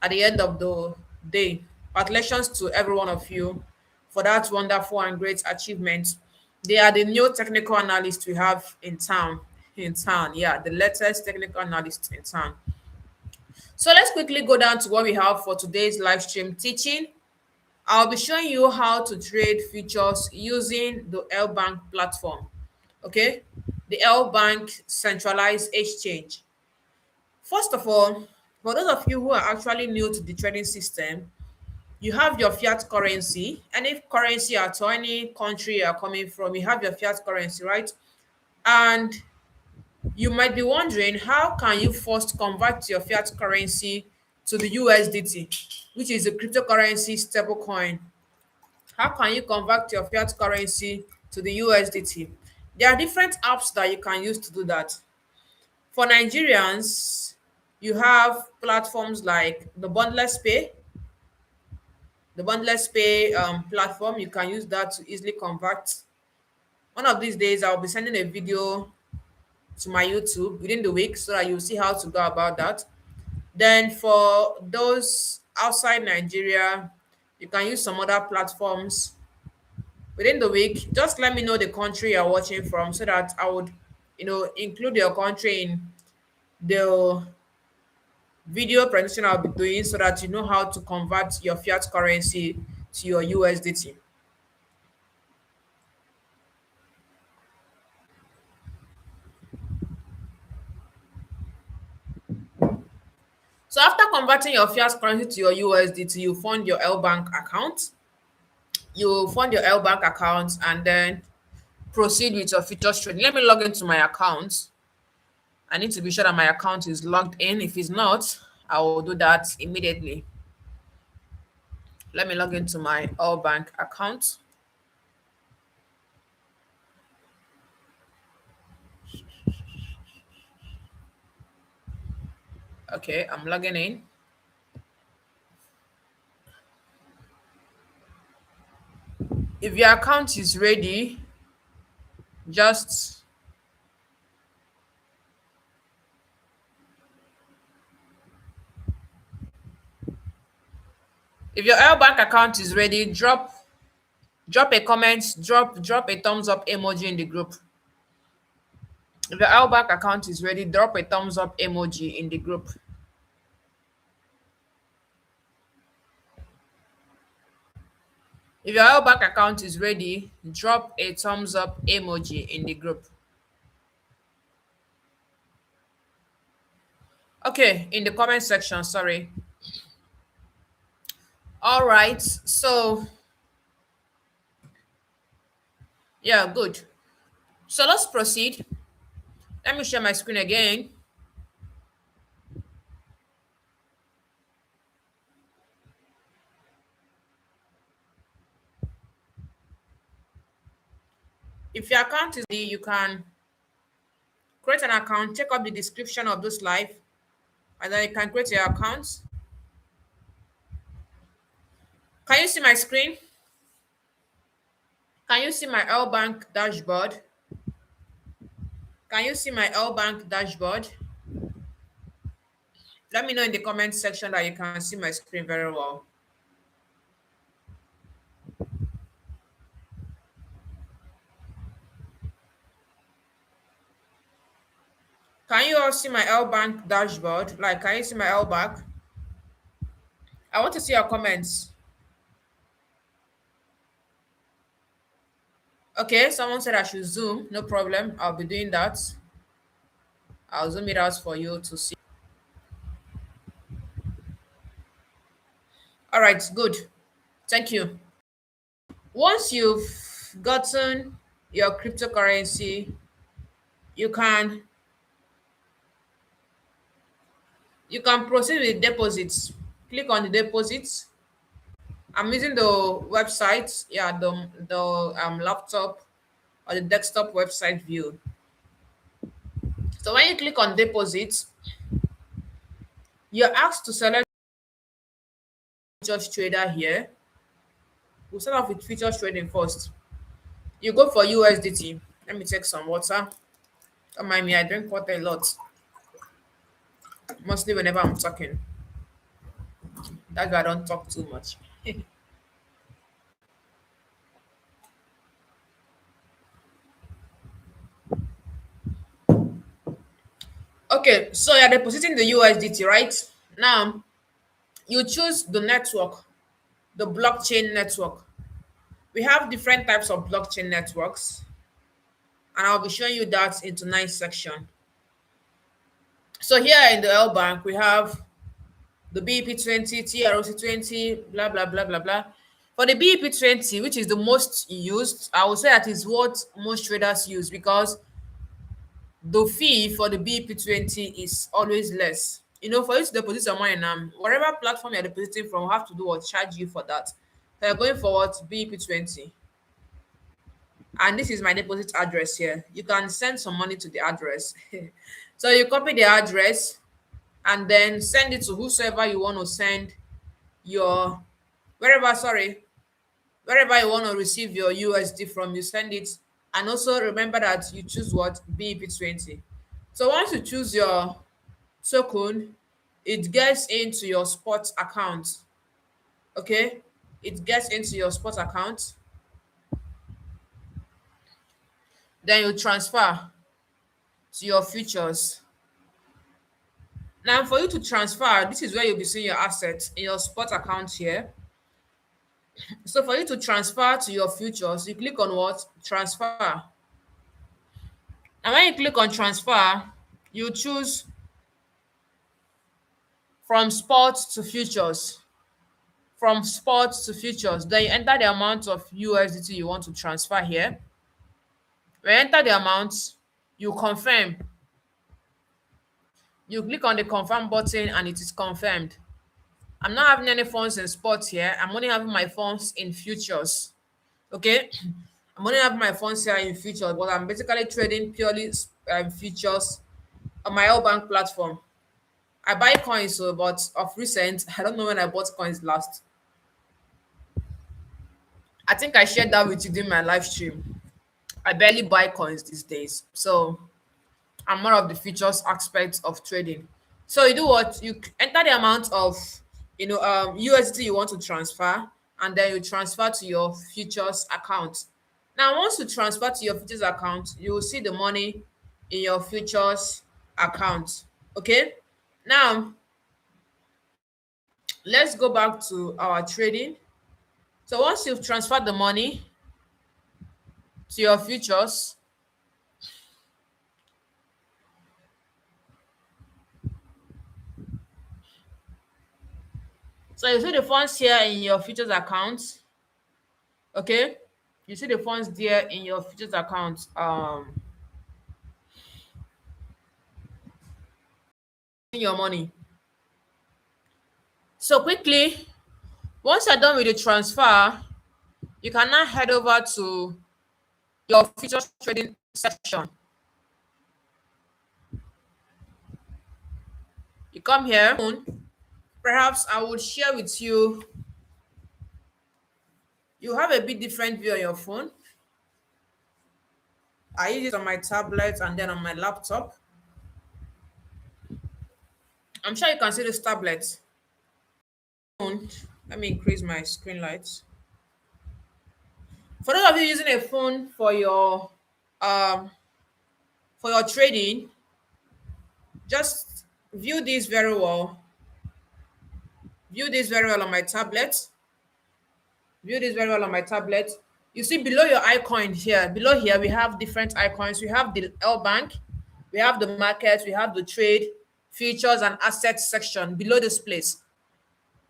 at the end of the day. Congratulations to every one of you for that wonderful and great achievement. They are the new technical analysts we have in town. In town, yeah, the latest technical analyst in town. So let's quickly go down to what we have for today's live stream teaching. I'll be showing you how to trade futures using the L Bank platform. Okay, the L Bank centralized exchange. First of all, for those of you who are actually new to the trading system, you have your fiat currency. Any currency at all, any country you are coming from, you have your fiat currency, right? And You might be wondering, how can you first convert your fiat currency to the USDT, which is a cryptocurrency stablecoin? How can you convert your fiat currency to the USDT? There are different apps that you can use to do that. For Nigerians, you have platforms like the Bondless Pay platform. You can use that to easily convert. One of these days, I'll be sending a video to my YouTube within the week so that you'll see how to go about that. Then for those outside Nigeria, you can use some other platforms within the week. Just let me know the country you're watching from so that I would, include your country in the video presentation I'll be doing so that you know how to convert your fiat currency to your USDT. So after converting your fiat currency to your USDT, you fund your L bank account. You fund your L bank account and then proceed with your futures trading. Let me log into my account. I need to be sure that my account is logged in. If it's not, I will do that immediately. Let me log into my L bank account. Okay, I'm logging in. If your account is ready, just if your L bank account is ready, drop a comment, drop a thumbs up emoji in the group. If your L bank account is ready, drop a thumbs up emoji in the group. If your L bank account is ready, drop a thumbs up emoji in the group. Okay, in the comment section, sorry. All right, so yeah, good. So let's proceed. Let me share my screen again. If your account is ready, you can create an account, check out the description of this live, and then you can create your account. Can you see my screen? Can you see my L Bank dashboard? Can you see my L Bank dashboard? Let me know in the comment section that you can see my screen very well. Can you all see my L Bank dashboard? Like, can you see my L Bank? I want to see your comments. Okay, someone said I should zoom. No problem. I'll be doing that. I'll zoom it out for you to see. All right, good. Thank you. Once you've gotten your cryptocurrency, you can you can proceed with deposits. Click on the deposits. I'm using the website, yeah, the laptop or the desktop website view. So when you click on deposits, you're asked to select futures trader here. We'll start off with futures trading first. You go for USDT. Let me take some water. Don't mind me, I drink water a lot. Mostly whenever I'm talking. That's why I don't talk too much. Okay, so you're depositing the USDT, right? Now you choose the network, the blockchain network. We have different types of blockchain networks, and I'll be showing you that in tonight's section. So here in the L Bank, we have the BEP20, TROC20, blah, blah, blah, blah, blah. For the BEP20, which is the most used, I would say that is what most traders use because the fee for the BEP20 is always less. For you to deposit your money now, whatever platform you're depositing from will have to do or charge you for that. So you're going forward to BEP20. And this is my deposit address here. You can send some money to the address. So you copy the address and then send it to whosoever you want to send your wherever, sorry, wherever you want to receive your USD from, you send it. And also remember that you choose what? BEP20. So once you choose your token, it gets into your spot account. Okay, it gets into your spot account. Then you transfer to your futures. Now, for you to transfer, this is where you'll be seeing your assets in your spot account here. So, for you to transfer to your futures, you click on what? Transfer. And when you click on transfer, you choose from spot to futures. From spot to futures, then you enter the amount of USDT you want to transfer here. When you enter the amount, you confirm. You click on the confirm button and it is confirmed. I'm not having any funds in spot here. I'm only having my funds in futures. Okay. I'm only having my funds here in futures, but I'm basically trading purely futures on my L bank platform. I buy coins, so but of recent, I don't know when I bought coins last. I think I shared that with you during my live stream. I barely buy coins these days. So I'm more of the futures aspect of trading. So you do what? You enter the amount of USD you want to transfer, and then you transfer to your futures account. Now, once you transfer to your futures account, you will see the money in your futures account. Okay. Now, let's go back to our trading. So once you've transferred the money to your futures, so you see the funds here in your futures account. Okay, you see the funds there in your futures account. Your money. So quickly, once you're done with the transfer, you can now head over to your futures trading section. You come here. Perhaps I would share with you. You have a bit different view on your phone. I use it on my tablet and then on my laptop. I'm sure you can see this tablet. Let me increase my screen lights. For those of you using a phone um for your trading, just view this very well. View this very well on my tablet. View this very well on my tablet. You see below your icon here, below here we have different icons. We have the L bank, we have the market, we have the trade, features and assets section below this place.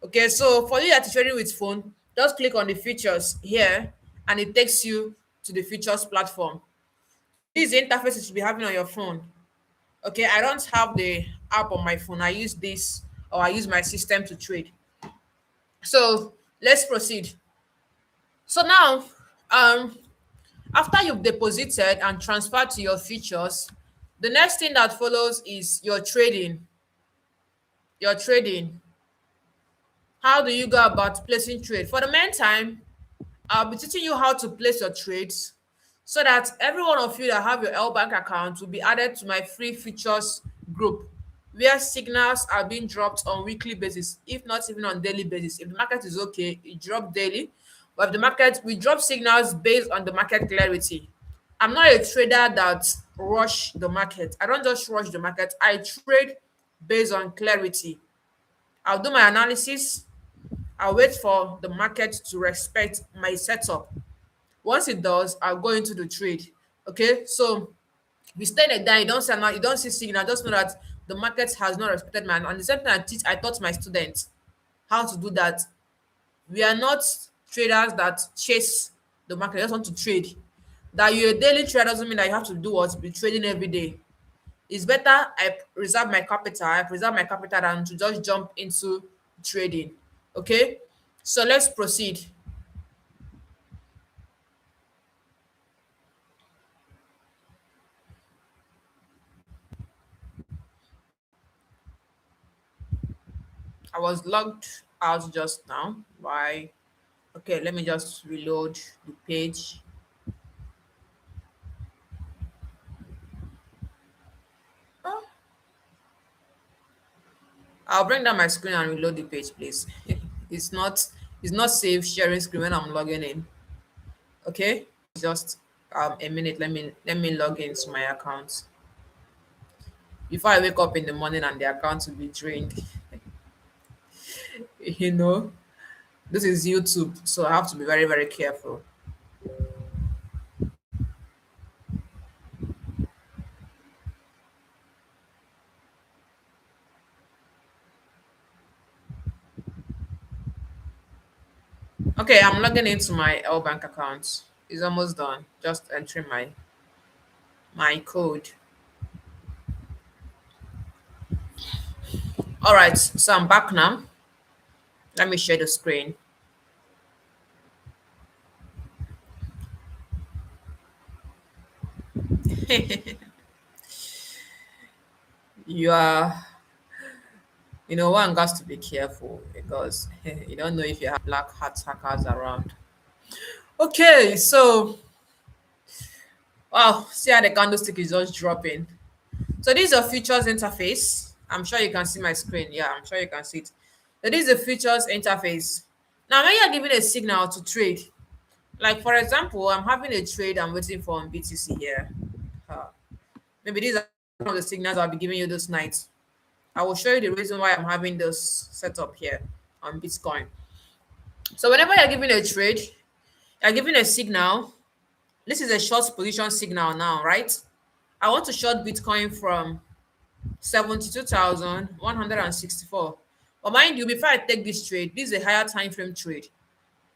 Okay, so for you that are trading with phone, just click on the features here and it takes you to the features platform. This is the interface you should be having on your phone. Okay, I don't have the app on my phone. I use this or I use my system to trade. So let's proceed. So now, after you've deposited and transferred to your futures, the next thing that follows is your trading. Your trading. How do you go about placing trade? For the meantime, I'll be teaching you how to place your trades so that every one of you that have your L bank account will be added to my free futures group where signals are being dropped on weekly basis, if not even on daily basis. If the market is okay, it drop daily. But if the market, we drop signals based on the market clarity. I'm not a trader that rush the market. I don't just rush the market. I trade based on clarity. I'll do my analysis. I'll wait for the market to respect my setup. Once it does, I'll go into the trade. Okay, so we stay like that. You don't see signal. Just know that the market has not respected my. And the same thing I taught my students how to do that. We are not traders that chase the market. Just want to trade. That you're a daily trader doesn't mean that you have to do what be trading every day. It's better I reserve my capital, I preserve my capital than to just jump into trading. Okay, so let's proceed. I was logged out just now. Why? Okay, let me just reload the page. Oh, I'll bring down my screen and reload the page, please. it's not it's not safe sharing screen when I'm logging in. Okay, just a minute. Let me log into my account before I wake up in the morning and the account will be drained. you know, this is YouTube, so I have to be very very careful. Okay, I'm logging into my L Bank account. It's almost done. Just entering my code. All right, so I'm back now. Let me share the screen. you are, one has to be careful because you don't know if you have black hat hackers around. Okay, so wow, see how the candlestick is just dropping. So this is a features interface. I'm sure you can see my screen. Yeah, I'm sure you can see it. So this is a features interface. Now, when you're giving a signal to trade, like for example, I'm having a trade I'm waiting for on BTC here. Uh, Maybe these are one of the signals I'll be giving you this night. I will show you the reason why I'm having this setup here on Bitcoin. So whenever you're giving a trade, you're giving a signal. This is a short position signal now, right? I want to short Bitcoin from 72,164. But mind you, before I take this trade, this is a higher time frame trade.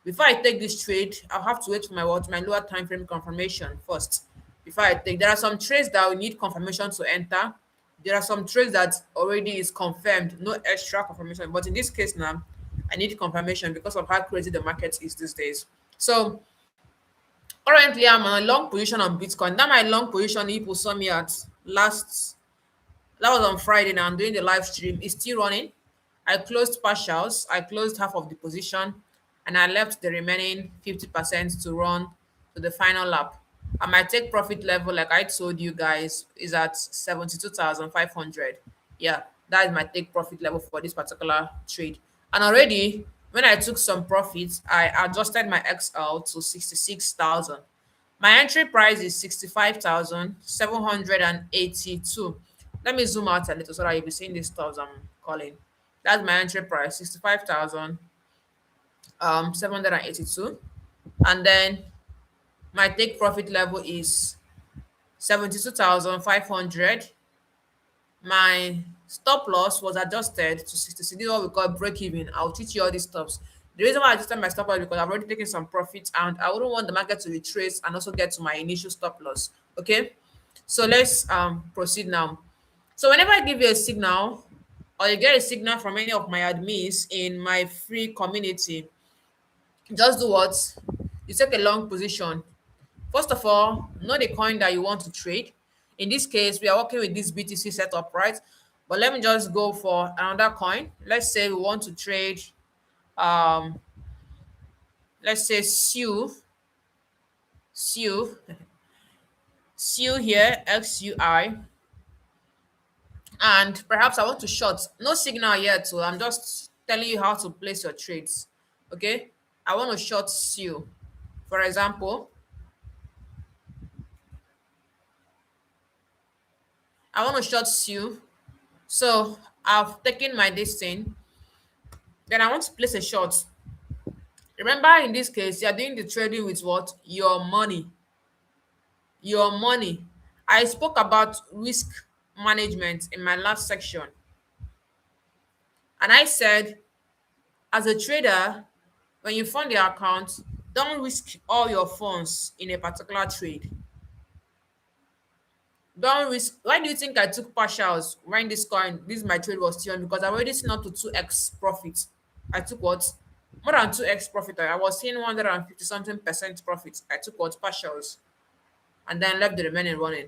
Before I take this trade, I'll have to wait for my lower time frame confirmation first. Before I take, there are some trades that will need confirmation to enter. There are some trades that already is confirmed, no extra confirmation. But in this case now, I need confirmation because of how crazy the market is these days. So currently, I'm on a long position on Bitcoin. That my long position, people saw me at last that was on Friday. Now I'm doing the live stream. It's still running. I closed partials. I closed half of the position and I left the remaining 50% to run to the final lap. And my take profit level, like I told you guys, is at 72,500. Yeah, that is my take profit level for this particular trade. And already, when I took some profits, I adjusted my XL to 66,000. My entry price is 65,782. Let me zoom out a little so that you'll be seeing these stuff I'm calling. That's my entry price, 65,000 782. And then my take profit level is 72,500. My stop loss was adjusted to 66. This is what we call break even. I'll teach you all these stops. The reason why I adjusted my stop loss is because I've already taken some profits and I wouldn't want the market to retrace and also get to my initial stop loss. Okay. So let's proceed now. So whenever I give you a signal or you get a signal from any of my admins in my free community, just do what? You take a long position. First of all, know the coin that you want to trade. In this case, we are working with this BTC setup, right? But let me just go for another coin. Let's say we want to trade, um, let's say SU, SU here, XUI, and perhaps I want to short. No signal yet, so I'm just telling you how to place your trades. Okay, I want to short SU, for example. I want to short SU. So I've taken my distance. Then I want to place a short. Remember, in this case, you're doing the trading with what? Your money. Your money. I spoke about risk management in my last section. And I said, as a trader, when you fund the account, don't risk all your funds in a particular trade. Don't risk. Why do you think I took partials when this coin, this my trade was still on? Because I already seen up to 2x profit. I took what? More than 2x profit. I was seeing 150 something percent profit. I took what? Partials and then left the remaining running.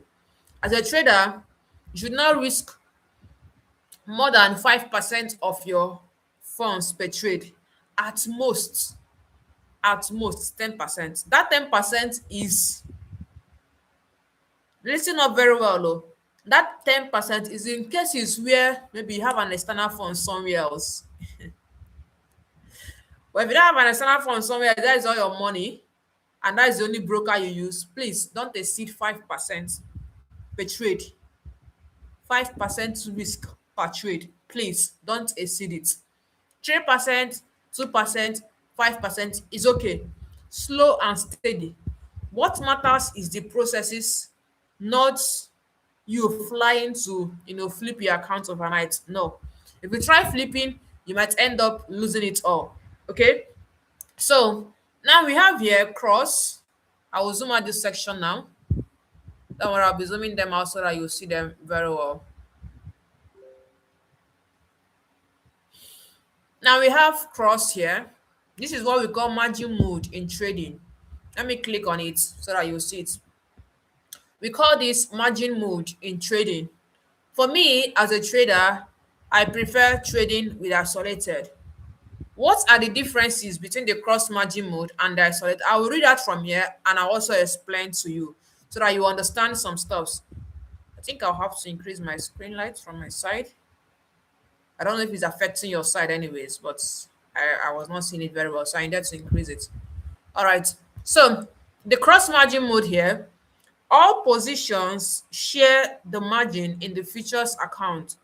As a trader, you should not risk more than 5% of your funds per trade. At most 10%. That 10% is, listen up very well though. That 10% is in cases where maybe you have an external fund somewhere else. But if you don't have an external fund somewhere, that is all your money, and that is the only broker you use. Please don't exceed 5% per trade. 5% risk per trade. Please don't exceed it. 3%, 2%, 5% is okay. Slow and steady. What matters is the processes, not you flying to flip your account overnight. No. If you try flipping, you might end up losing it all. Okay? So now we have here cross. I will zoom out this section now. Don't worry, I'll be zooming them out so that you'll see them very well. Now we have cross here. This is what we call margin mode in trading. Let me click on it so that you'll see it. We call this margin mode in trading. For me, as a trader, I prefer trading with isolated. What are the differences between the cross margin mode and the isolated? I will read that from here and I'll also explain to you so that you understand some stuffs. I think I'll have to increase my screen light from my side. I don't know if it's affecting your side anyways, but I was not seeing it very well, so I needed to increase it. All right. So the cross margin mode here, all positions share the margin in the futures account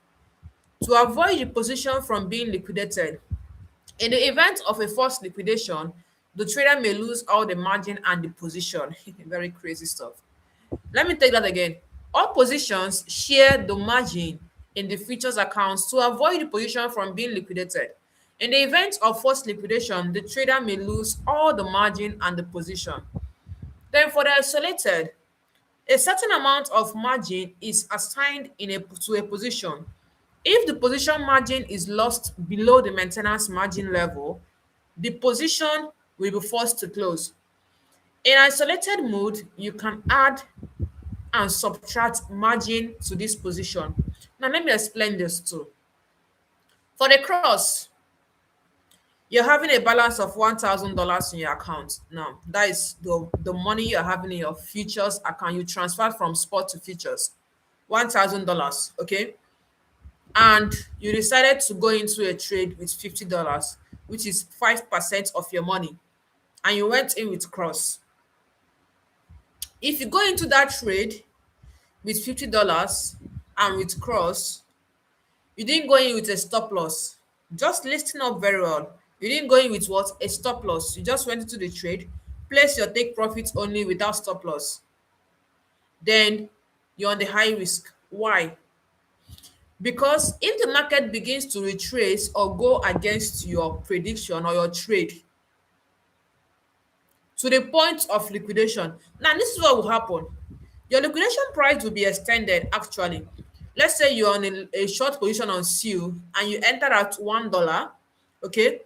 to avoid the position from being liquidated. In the event of a forced liquidation, the trader may lose all the margin and the position. Very crazy stuff. Let me take that again. All positions share the margin in the futures accounts to avoid the position from being liquidated. In the event of forced liquidation, the trader may lose all the margin and the position. Then for the isolated, a certain amount of margin is assigned to a position. If the position margin is lost below the maintenance margin level, the position will be forced to close. In isolated mode, you can add and subtract margin to this position. Now, let me explain this too. For the cross, you're having a balance of $1,000 in your account. Now, that is the money you're having in your futures account. You transferred from spot to futures, $1,000, okay? And you decided to go into a trade with $50, which is 5% of your money, and you went in with cross. If you go into that trade with $50 and with cross, you didn't go in with a stop loss. Just listen up very well. You didn't go in with what? A stop loss. You just went into the trade, place your take profits only without stop loss. Then you're on the high risk. Why? Because if the market begins to retrace or go against your prediction or your trade to the point of liquidation, now this is what will happen. Your liquidation price will be extended actually. Let's say you're on a short position on SEAL and you enter at $1, okay,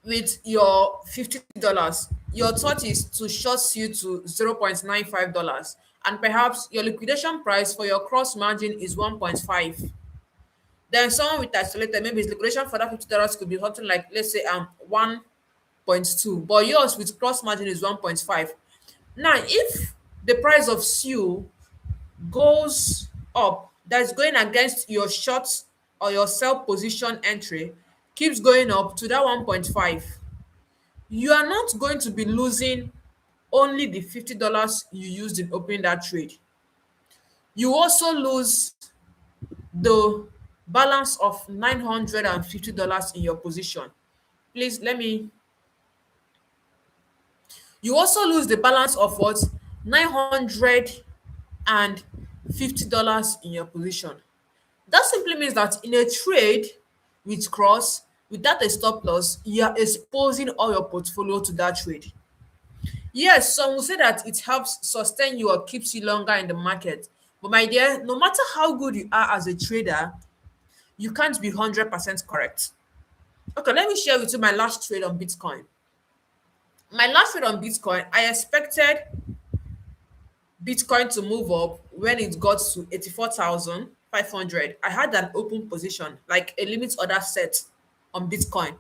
with your $50. Your thought is to short SEAL to $0.95, and perhaps your liquidation price for your cross margin is 1.5. Then someone with isolated, maybe his liquidation for that $50 could be something like, let's say 1.2, but yours with cross margin is 1.5. Now, if the price of SEAL goes up, that's going against your short or your sell position entry, keeps going up to that 1.5, you are not going to be losing only the $50 you used in opening that trade. You also lose the balance of $950 in your position. Please let me. You also lose the balance of what? $950 in your position. That simply means that in a trade with cross, without a stop loss, you are exposing all your portfolio to that trade. Yes, some will say that it helps sustain you or keeps you longer in the market. But my dear, no matter how good you are as a trader, you can't be 100% correct. Okay, let me share with you my last trade on Bitcoin. My last trade on Bitcoin, I expected Bitcoin to move up when it got to 84,500. I had an open position, like a limit order set on Bitcoin.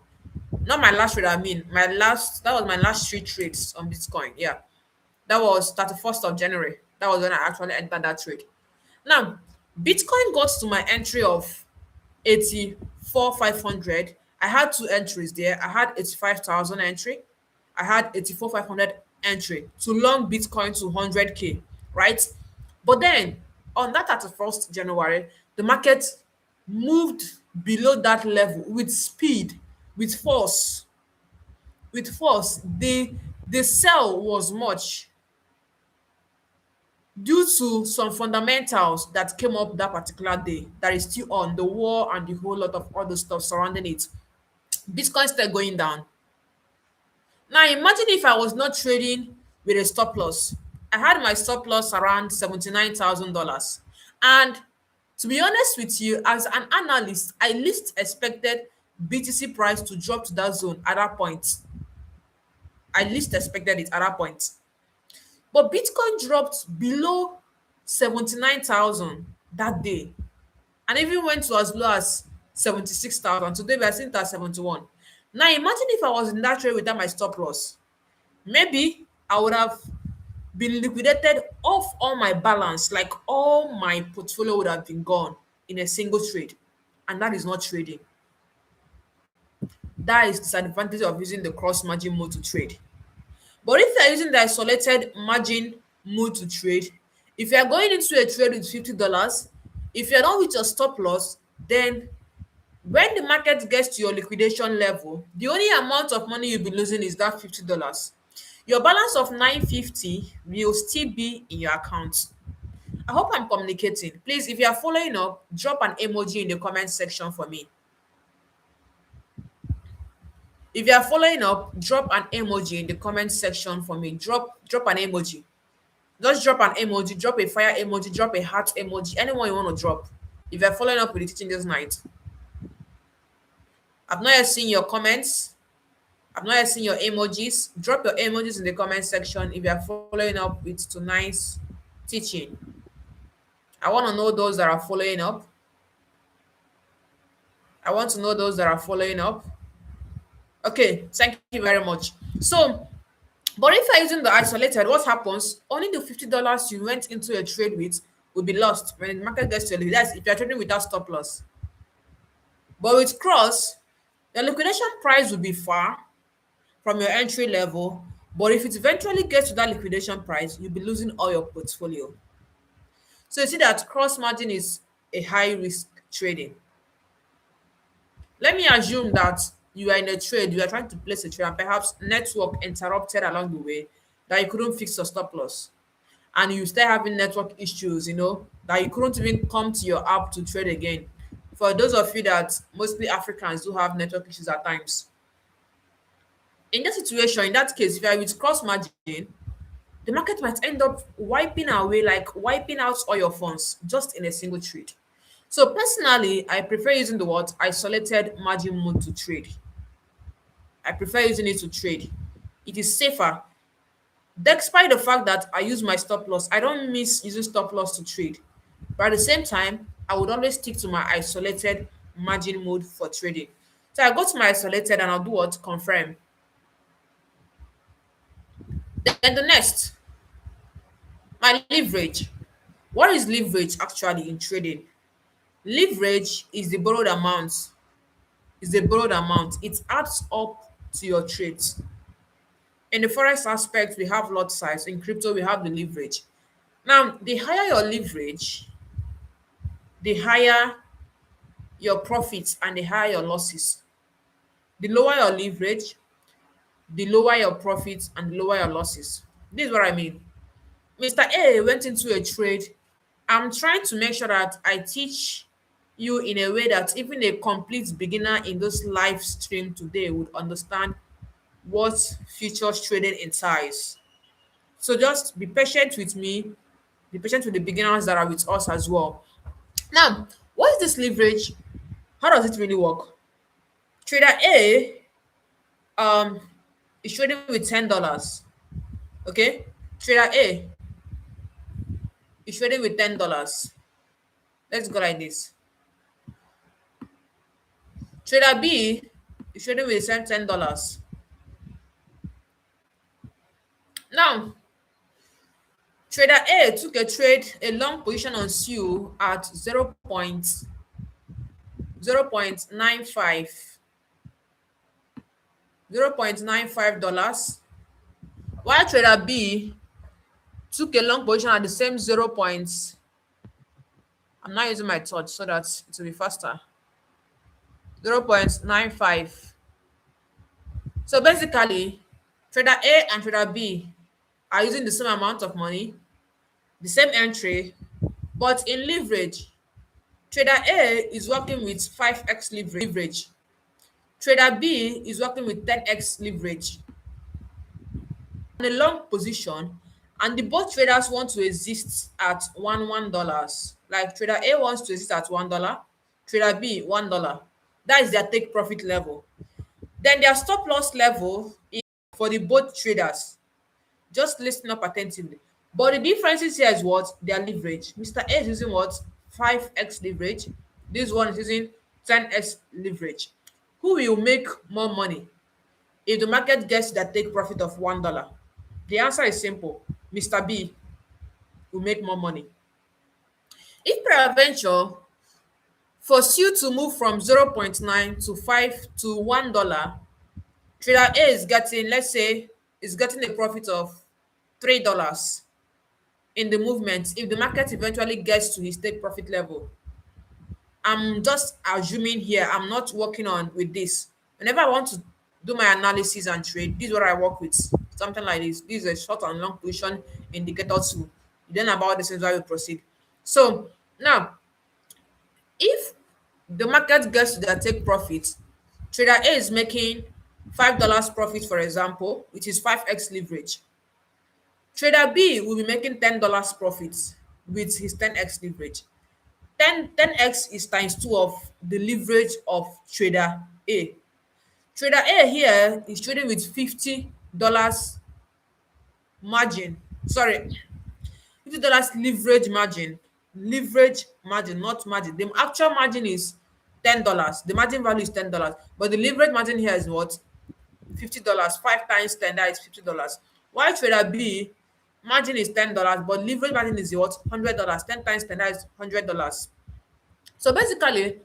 Not my last trade, I mean, that was my last three trades on Bitcoin. Yeah. That was 31st of January. That was when I actually entered that trade. Now, Bitcoin got to my entry of 84,500. I had two entries there. I had 85,000 entry. I had 84,500 entry to long Bitcoin to 100K, right? But then on that 31st January, the market moved below that level with speed, with force, with force. The sell was much due to some fundamentals that came up that particular day that is still on the war and the whole lot of other stuff surrounding it. Bitcoin still going down. Now imagine if I was not trading with a stop loss. I had my stop loss around $79,000. And to be honest with you, as an analyst, I least expected BTC price to drop to that zone at that point. I least expected it at that point. But Bitcoin dropped below 79,000 that day and even went to as low as 76,000. Today we are seeing it at 71. Now imagine if I was in that trade without my stop loss. Maybe I would have been liquidated off all my balance, like all my portfolio would have been gone in a single trade. And that is not trading. That is the disadvantage of using the cross margin mode to trade. But if you're using the isolated margin mode to trade, if you're going into a trade with $50, if you're done with your stop loss, then when the market gets to your liquidation level, the only amount of money you'll be losing is that $50. Your balance of 950 will still be in your account. I hope I'm communicating. Please, if you are following up, drop an emoji in the comment section for me. If you are following up, drop an emoji in the comment section for me. Drop an emoji. Just drop an emoji, drop a fire emoji, drop a heart emoji, anyone you want to drop. If you're following up with the teaching this night, I've not yet seen your comments. I've not yet seen your emojis. Drop your emojis in the comment section if you're following up with tonight's teaching. I want to know those that are following up. I want to know those that are following up. Okay, thank you very much. So, but if you're using the isolated, what happens? Only the $50 you went into a trade with will be lost when the market gets to a level. That's if you're trading without stop loss. But with cross, the liquidation price will be far from your entry level. But if it eventually gets to that liquidation price, you'll be losing all your portfolio. So you see that cross margin is a high risk trading. Let me assume that you are in a trade, you are trying to place a trade, and perhaps network interrupted along the way that you couldn't fix your stop loss. And you start having network issues, that you couldn't even come to your app to trade again. For those of you that mostly Africans do have network issues at times. In that situation, in that case, if you are with cross margin, the market might end up wiping away, like wiping out all your funds just in a single trade. So personally, I prefer using the word isolated margin mode to trade. I prefer using it to trade. It is safer. Despite the fact that I use my stop loss, I don't miss using stop loss to trade. But at the same time, I would always stick to my isolated margin mode for trading. So I go to my isolated and I'll do what? Confirm. Then the next, my leverage. What is leverage actually in trading? Leverage is the borrowed amount. Is the borrowed amount. It adds up to your trades. In the forex aspect, we have lot size. In crypto, we have the leverage. Now, the higher your leverage, the higher your profits and the higher your losses. The lower your leverage, the lower your profits and the lower your losses. This is what I mean. Mr. A went into a trade. I'm trying to make sure that I teach you in a way that even a complete beginner in this live stream today would understand what futures trading entails. So just be patient with me, be patient with the beginners that are with us as well. Now, what is this leverage? How does it really work? Trader A um is trading with $10. Okay? Trader A is trading with $10. Let's go like this. Trader B is trading with the same $10. Now, Trader A took a long position on SU at 0.95 dollars, while Trader B took a long position at the same 0 point. I'm not using my touch so that it will be faster. 0.95. So basically, Trader A and Trader B are using the same amount of money, the same entry, but in leverage, Trader A is working with 5x leverage. Trader B is working with 10x leverage on a long position, and the both traders want to exist at $1. Like Trader A wants to exist at $1, Trader B $1. That is their take profit level. Then their stop loss level is for the both traders. Just listen up attentively. But the differences here is what? Their leverage. Mr. A is using what? 5x leverage. This one is using 10x leverage. Who will make more money if the market gets that take profit of $1? The answer is simple. Mr. B will make more money. If peradventure force you to move from 0.9 to 5 to $1, trader A is getting, let's say, is getting a profit of $3 in the movement if the market eventually gets to his take profit level. I'm just assuming here, I'm not working on with this. Whenever I want to do my analysis and trade, this is what I work with. Something like this. This is a short and long position indicator tool. Then about this is why we proceed. So now, if the market gets to their take profit, trader A is making $5 profit, for example, which is 5x leverage. Trader B will be making $10 profits with his 10x leverage. 10x is times 2 of the leverage of trader A. Trader A here is trading with $50 margin. Sorry, $50 leverage margin. Leverage margin, not margin. The actual margin is $10. The margin value is $10. But the leverage margin here is what? $50. 5 times 10, that is $50. While trader B, margin is $10, but leverage margin is what? $100. 10 times 10, that is $100. So basically,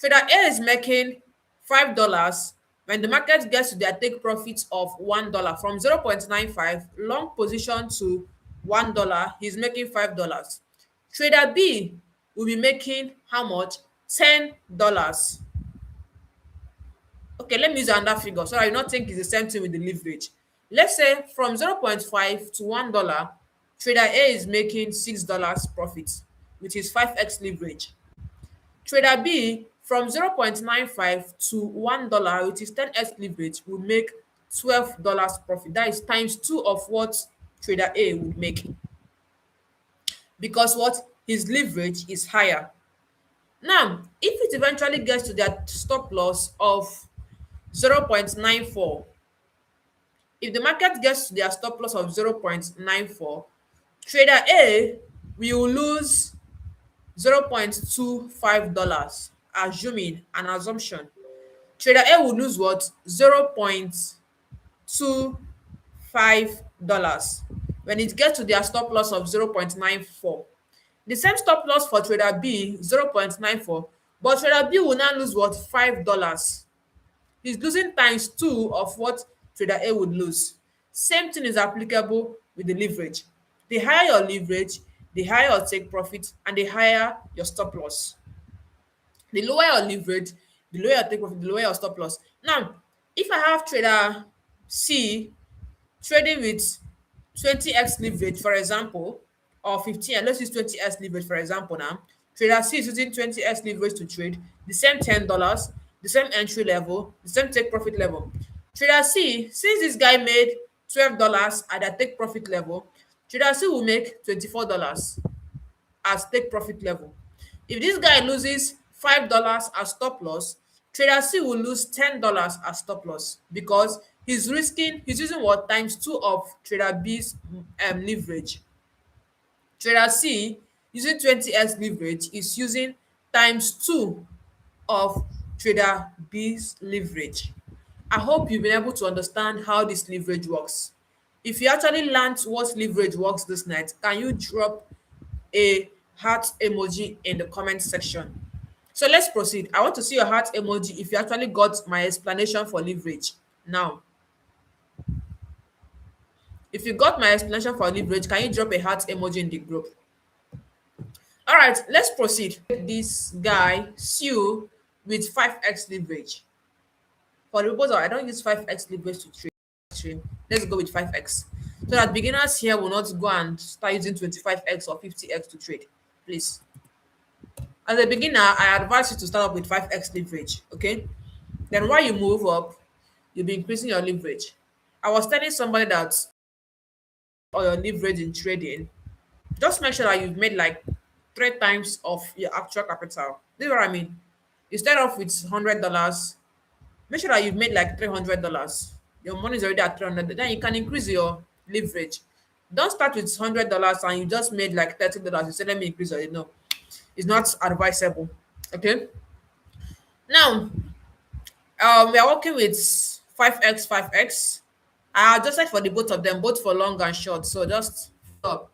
trader A is making $5 when the market gets to their take profit of $1 from 0.95 long position to $1, he's making $5. Trader B will be making how much? $10. Okay, let me use another figure so I do not think it's the same thing with the leverage. Let's say from 0.5 to $1, trader A is making $6 profit, which is 5x leverage. Trader B from 0.95 to $1, which is 10x leverage, will make $12 profit. That is times 2 of what trader A would make. Because what? His leverage is higher. Now, if it eventually gets to that stop loss of 0.94, if the market gets to their stop loss of 0.94, trader A will lose $0.25, assuming an assumption. Trader A will lose what? $0.25 when it gets to their stop loss of 0.94. The same stop loss for trader B, 0.94, but trader B will now lose what? $5. He's losing times 2 of what trader A would lose. Same thing is applicable with the leverage. The higher your leverage, the higher your take profit, and the higher your stop loss. The lower your leverage, the lower your take profit, the lower your stop loss. Now, if I have trader C trading with 20x leverage, for example, or 15, let's use 20x leverage, for example. Now, trader C is using 20x leverage to trade the same $10, the same entry level, the same take profit level. Trader C, since this guy made $12 at their take profit level, trader C will make $24 as take profit level. If this guy loses $5 as stop loss, trader C will lose $10 as stop loss because he's using what times two of trader B's leverage. Trader C using 20x leverage is using times two of trader B's leverage. I hope you've been able to understand how this leverage works. If you actually learned what leverage works this night, can you drop a heart emoji in the comment section? So let's proceed. I want to see your heart emoji if you actually got my explanation for leverage. Now, if you got my explanation for leverage, can you drop a heart emoji in the group? All right, let's proceed. This guy, Sue, with 5x leverage. For the purpose of, I don't use 5x leverage to trade. Let's go with 5x. So that beginners here will not go and start using 25x or 50x to trade. Please. As a beginner, I advise you to start up with 5x leverage. Okay. Then while you move up, you'll be increasing your leverage. I was telling somebody that or your leverage in trading, just make sure that you've made like three times of your actual capital. This is what I mean. You start off with $100. Make sure that you've made like $300. Your money is already at 300. Then you can increase your leverage. Don't start with $100 and you just made like $30. You say, let me increase it. No, it's not advisable. Okay. Now, we are working with 5x, 5x. I adjusted for the both of them, both for long and short. So just stop.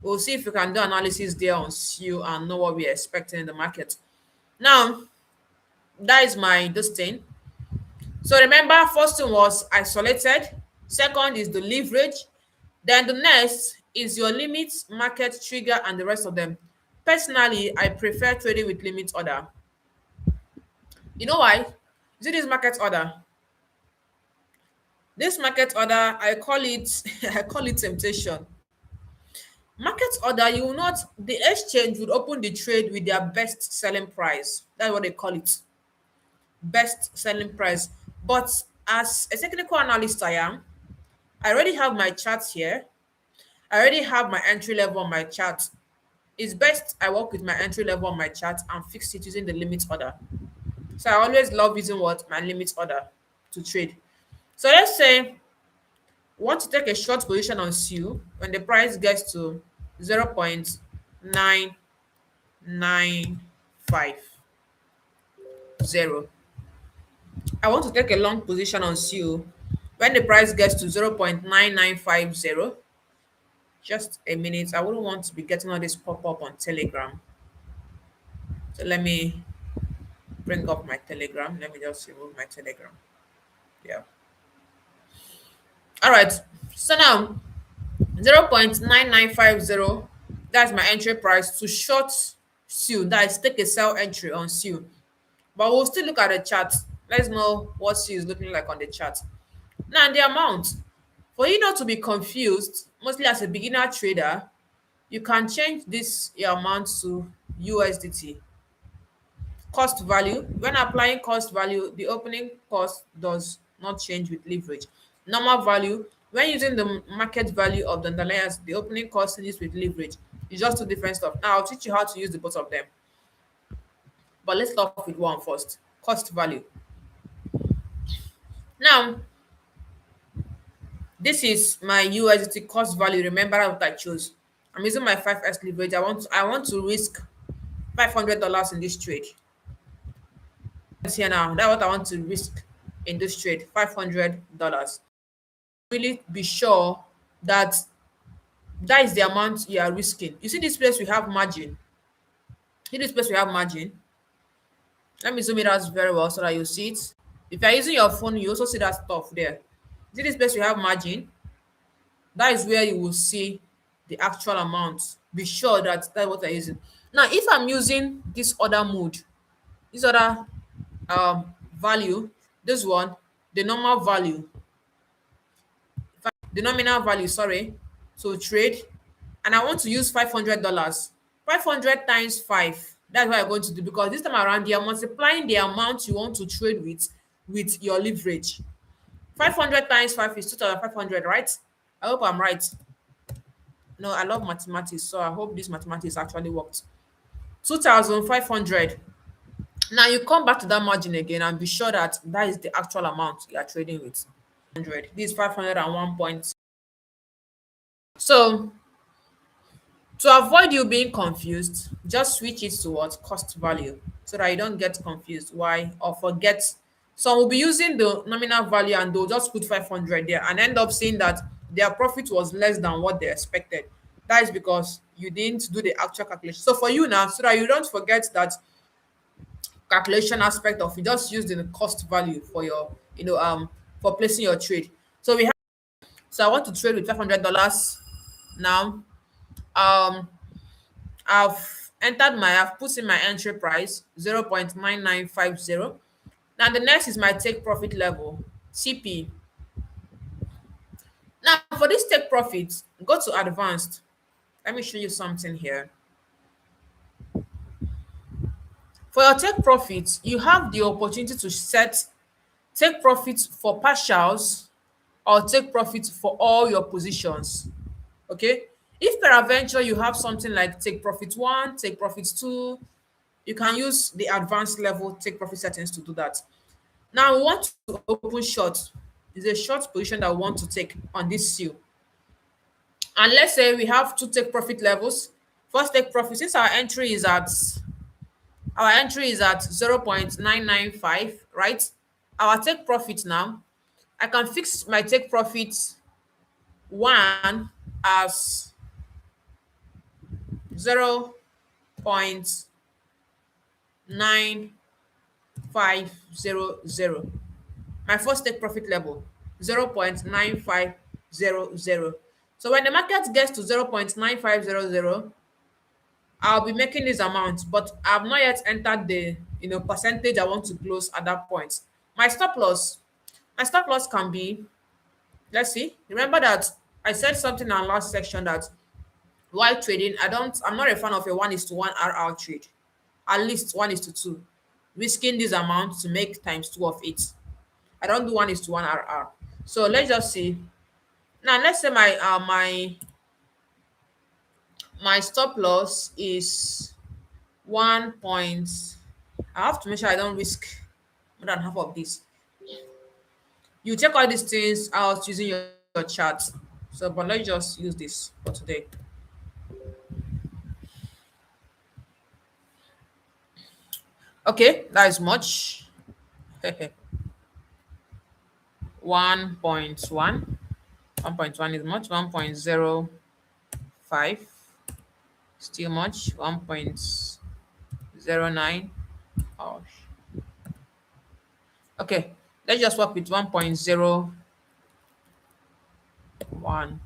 We'll see if we can do analysis there on SEO and know what we're expecting in the market. Now, that is my this thing. So remember, first thing was isolated. Second is the leverage. Then the next is your limit, market, trigger, and the rest of them. Personally, I prefer trading with limit order. You know why? You see this market order? This market order, I call it I call it temptation. Market order, you will not, the exchange would open the trade with their best selling price. That's what they call it. Best selling price. But as a technical analyst I already have my charts here. I already have my entry level on my chart. It's best I work with my entry level on my chart and fix it using the limit order. So I always love using what? My limit order to trade. So let's say we want to take a short position on SU when the price gets to 0.9950. I want to take a long position on SU when the price gets to 0.9950. Just a minute. I wouldn't want to be getting all this pop up on Telegram. So let me bring up my Telegram. Let me just remove my Telegram. Yeah. All right. So now 0.9950. That's my entry price to short SU. That is take a sell entry on SU. But we'll still look at the chart. Let's know what SU is looking like on the chart. Now, the amount. For you not to be confused, mostly as a beginner trader, you can change this your amount to USDT. Cost value. When applying cost value, the opening cost does not change with leverage. Normal value. When using the market value of the underlyers, the opening cost changes with leverage. It's just two different stuff. Now, I'll teach you how to use the both of them. But let's start off with one first. Cost value. Now, this is my USDT cost value. Remember what I chose. I'm using my 5x leverage. I want to risk $500 in this trade. Here now, that's what I want to risk in this trade. $500. Really be sure that that is the amount you are risking. You see this place we have margin. See this place we have margin. Let me zoom it out very well so that you see it. If you're using your phone, you also see that stuff there. See this place we have margin. That is where you will see the actual amount. Be sure that that's what I'm using. Now, if I'm using this other mode, this other value, this one, the normal value, the nominal value, sorry, to trade, and I want to use $500. 500 times 5. That's what I'm going to do because this time around, you are multiplying the amount you want to trade with your leverage. 500 times 5 is 2,500, right? I hope I'm right. No, I love mathematics, so I hope this mathematics actually worked. 2,500. Now you come back to that margin again and be sure that that is the actual amount you are trading with. 100. This is 501 points. So to avoid you being confused, just switch it to what cost value so that you don't get confused. Why? Or forget. Some will be using the nominal value and they'll just put 500 there and end up seeing that their profit was less than what they expected. That is because you didn't do the actual calculation. So for you now, so that you don't forget that calculation aspect of it, just use the cost value for your, for placing your trade. So we have, so I want to trade with $500 now. Um, I've put in my entry price 0.9950. Now the next is my take profit level, TP. Now for this take profit, go to advanced. Let me show you something here. For your take profit, you have the opportunity to set take profit for partials or take profit for all your positions. Okay. If peradventure you have something like take profit one, take profit two, you can use the advanced level take profit settings to do that. Now we want to open short. It's a short position that we want to take on this seal. And let's say we have two take profit levels. First take profit, since our entry is at 0.995, right? Our take profit now, I can fix my take profit one as 0.9500. My first take profit level, 0.9500. So when the market gets to 0.9500, I'll be making this amount, but I've not yet entered the percentage I want to close at that point. My stop loss, my stop loss can be, let's see. Remember that I said something in our last section that while trading, I'm not a fan of a 1:1 RR trade. At least 1:2. Risking this amount to make times two of it. I don't do 1:1 RR. So let's just see. Now let's say my stop loss is 1 point. I have to make sure I don't risk more than half of this. You check all these things out using your chart. So but let's just use this for today. Okay, that is much. 1.1. 1.1 is much. 1.05 still much. 1.09. Oh, okay, let's just work with 1.01.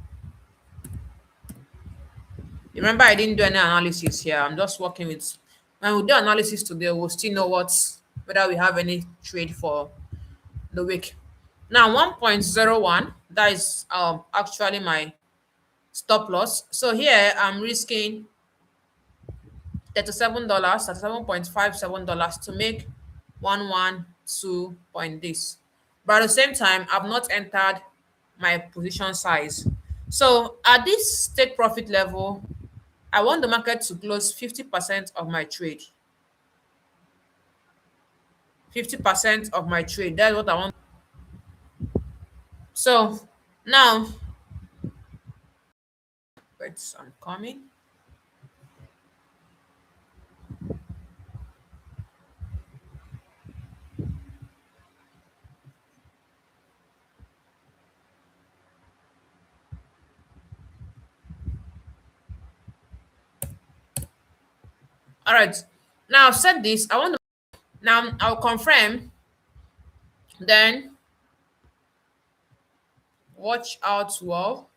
Remember, I didn't do any analysis here. I'm just working with, when we do analysis today, we'll still know whether we have any trade for the week. Now 1.01, that is actually my stop loss. So here I'm risking $37, $37.57 to make 112 point this. But at the same time, I've not entered my position size. So at this take profit level, I want the market to close 50% of my trade. 50% of my trade. That's what I want. So now, wait, I'm coming. All right. Now I've said this. I want to, now I'll confirm. Then watch out well.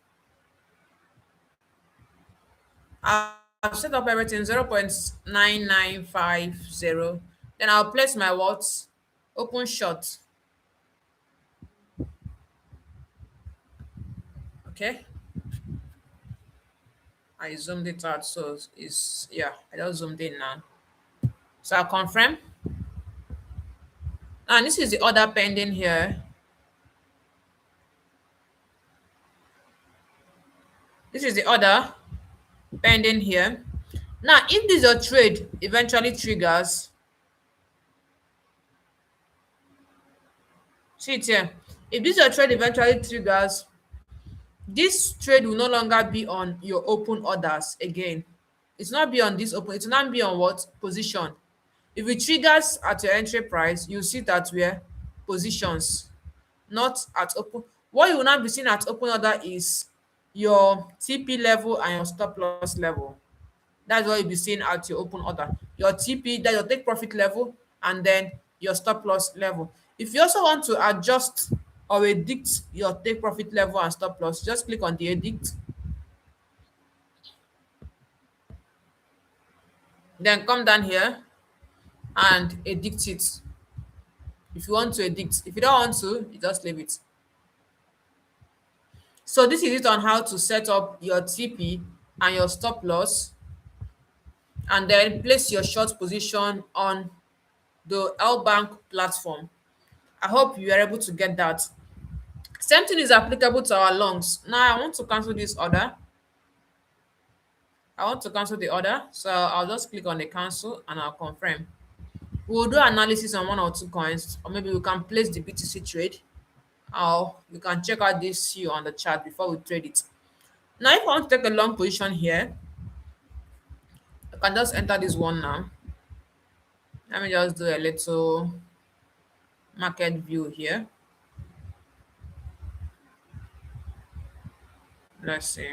I've set up everything 0.9950. Then I'll place my what? Open short. Okay. I zoomed it out, so it's, yeah, I just zoomed in now. So I'll confirm. And this is the order pending here. This is the order pending here. Now, if this your trade eventually triggers, see it here. If this your trade eventually triggers, this trade will no longer be on your open orders again. It's not be on this open, it will not be on what position. If it triggers at your entry price, you see that where positions, not at open. What you will not be seeing at open order is your TP level and your stop loss level. That's what you'll be seeing at your open order. Your TP, that your take profit level, and then your stop loss level. If you also want to adjust or edit your take profit level and stop loss, just click on the edit, then come down here and edit it. If you want to edit, if you don't want to, you just leave it. So this is it on how to set up your TP and your stop loss, and then place your short position on the L Bank platform. I hope you are able to get that. Same thing is applicable to our longs. Now I want to cancel this order. I want to cancel the order. So I'll just click on the cancel and I'll confirm. We'll do analysis on one or two coins, or maybe we can place the BTC trade, or we can check out this CU on the chart before we trade it. Now, if I want to take a long position here, I can just enter this one now. Let me just do a little market view here. Let's see.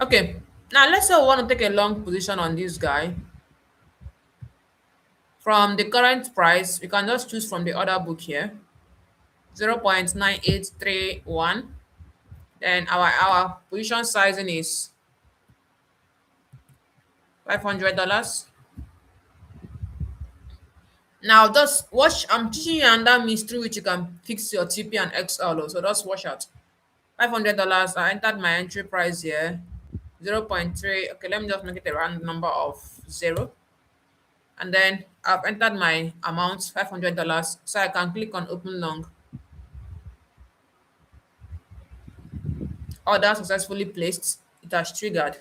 Okay, now let's say we want to take a long position on this guy. From the current price, we can just choose from the order book here, 0.9831. Then our position sizing is $500. Now just watch, I'm teaching you another means through which you can fix your TP and XL. So just watch out. $500. I entered my entry price here, 0.3. Okay, let me just make it a round number of 0. And then I've entered my amount, $500. So I can click on open long. Order successfully placed. It has triggered.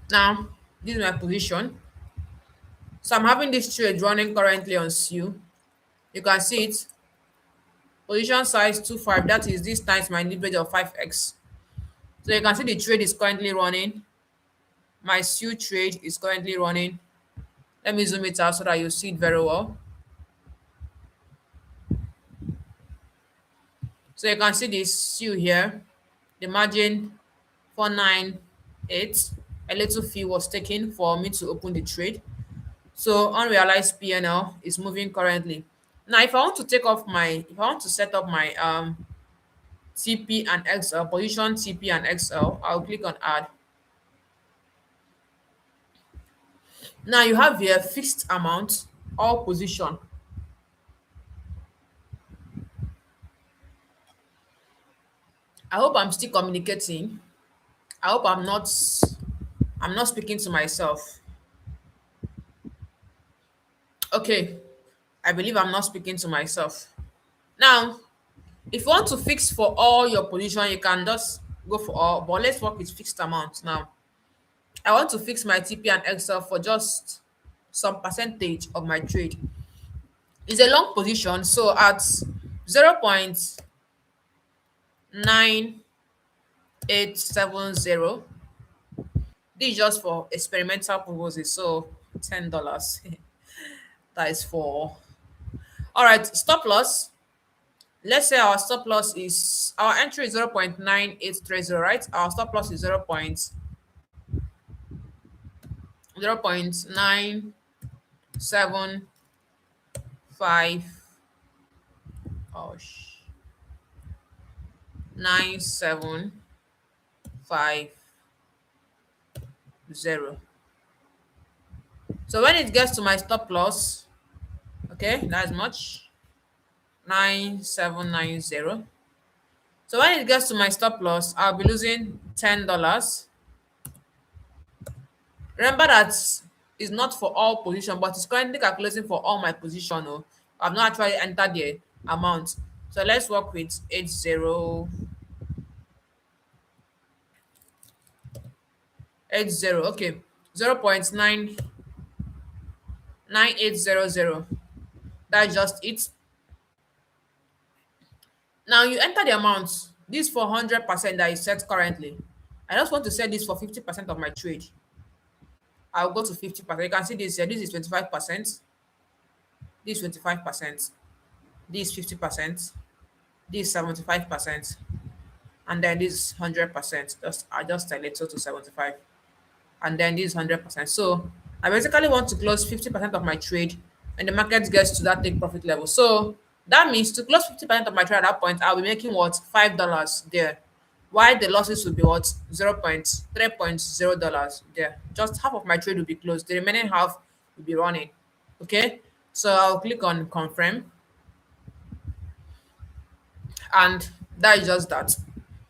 Now, this is my position. So I'm having this trade running currently on CU. You can see it. Position size 25. That is this times my leverage of 5x. So you can see the trade is currently running. My CU trade is currently running. Let me zoom it out so that you see it very well. So you can see this CU here. The margin 498. A little fee was taken for me to open the trade. So unrealized PNL is moving currently. Now, if I want to if I want to set up my TP and XL, position TP and XL, I'll click on add. Now you have here fixed amount or position. I hope I'm still communicating. I hope I'm not speaking to myself. Okay. I believe I'm not speaking to myself. Now, if you want to fix for all your position, you can just go for all, but let's work with fixed amount now. I want to fix my TP and XL for just some percentage of my trade. It's a long position, so at 0.9870, this is just for experimental purposes, so $10. That is for, all right, stop loss. Let's say our stop loss is, our entry is 0.9830, right? Our stop loss is 0.975, oh, 9750. So when it gets to my stop loss, okay, that's much, 9790. So when it gets to my stop loss, I'll be losing $10. Remember that It's not for all position, but it's currently calculating for all my position. Oh, I've not actually entered the amount. So let's work with 8080. Okay, 0.99800. That's just it. Now you enter the amount. This for 100% that is set currently. I just want to set this for 50% of my trade. I'll go to 50%. You can see this here. This is 25%. This is 25%. This is 50%. This is 75%. And then this is 100%. Just I just tell it to 75. And then this is 100%. So I basically want to close 50% of my trade when the market gets to that take profit level. So that means to close 50% of my trade at that point, I'll be making what? $5 there. Why the losses will be what? 0.3.0 there. Just half of my trade will be closed. The remaining half will be running. Okay. So I'll click on confirm, and that is just that.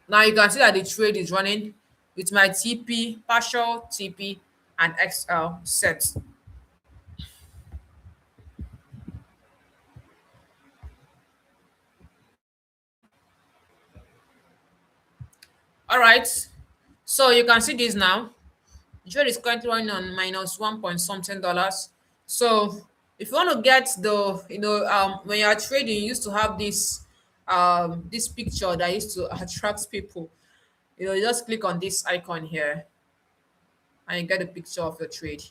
Now you can see that the trade is running with my TP, partial TP, and XL set. All right. So you can see this now. The trade is currently running on minus one point something dollars. So if you want to get the, when you are trading, you used to have this picture that used to attract people. You just click on this icon here and you get a picture of your trade.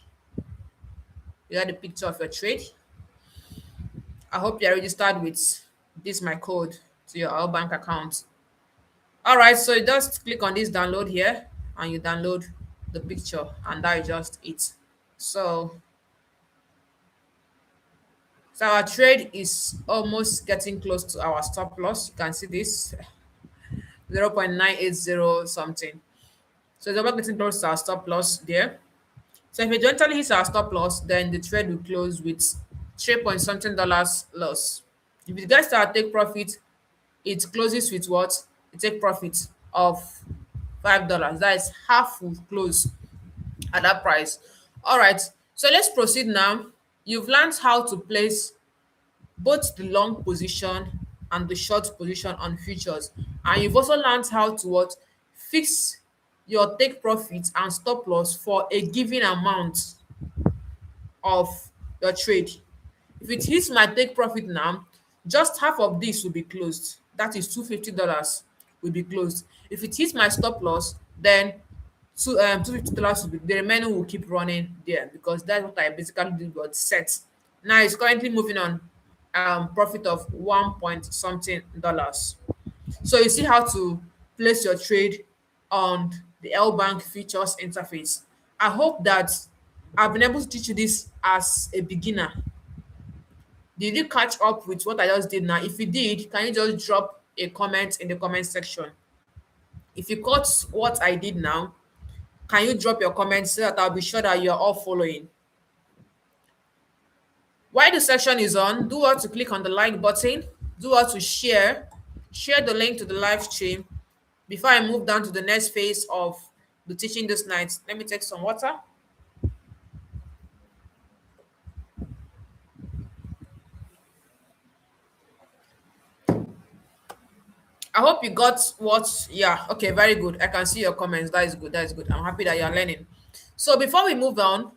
You get the picture of your trade. I hope you're registered with this my code to your our bank account. All right, so you just click on this download here and you download the picture, and that is just it. So, so our trade is almost getting close to our stop loss. You can see this 0.980 something. So it's about getting close to our stop loss there. So if it eventually hits our stop loss, then the trade will close with 3 point something dollars loss. If it gets to our take profit, it closes with what? A take profit of $5. That is half will close at that price. All right. So let's proceed now. You've learned how to place both the long position and the short position on futures. And you've also learned how to what? Fix your take profit and stop loss for a given amount of your trade. If it hits my take profit now, just half of this will be closed. That is $250 will be closed. If it hits my stop loss, then $250 will be the remaining will keep running there, because that's what I basically did was set. Now it's currently moving on profit of 1 point something dollars. So you see how to place your trade on the L Bank features interface. I hope that I've been able to teach you this as a beginner. Did you catch up with what I just did now? If you did, can you just drop a comment in the comment section? If you caught what I did now, can you drop your comments so that I'll be sure that you're all following? While the session is on, do what to click on the like button, do what to share the link to the live stream. Before I move down to the next phase of the teaching this night, let me take some water. I hope you got what, yeah, okay, very good. I can see your comments. That is good. That is good. I'm happy that you're learning. So before we move on,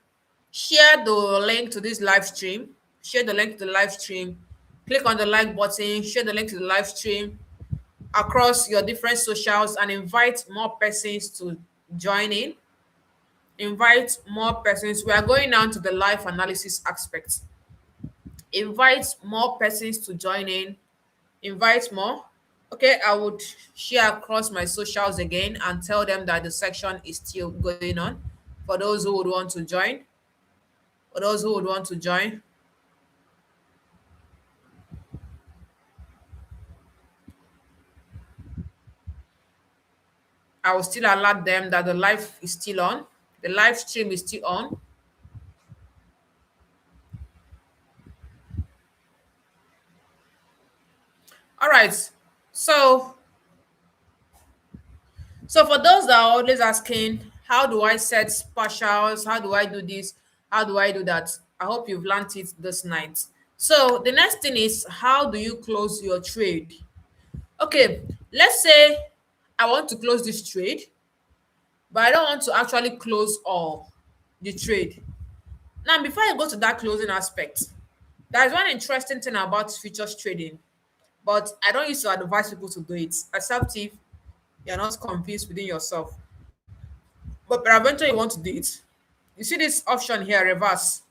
share the link to this live stream. Share the link to the live stream. Click on the like button, share the link to the live stream across your different socials, and invite more persons to join in. Invite more persons. We are going down to the live analysis aspect. Invite more persons to join in. Invite more. Okay, I would share across my socials again and tell them that the section is still going on for those who would want to join. For those who would want to join, I will still alert them that the live is still on. The live stream is still on. All right. So, so for those that are always asking, how do I set partials? How do I do this? How do I do that? I hope you've learned it this night. So the next thing is, how do you close your trade? Okay, let's say I want to close this trade, but I don't want to actually close all the trade. Now, before I go to that closing aspect, there's one interesting thing about futures trading, but I don't used to advise people to do it, except if you're not convinced within yourself. But peradventure you want to do it. You see this option here, reverse.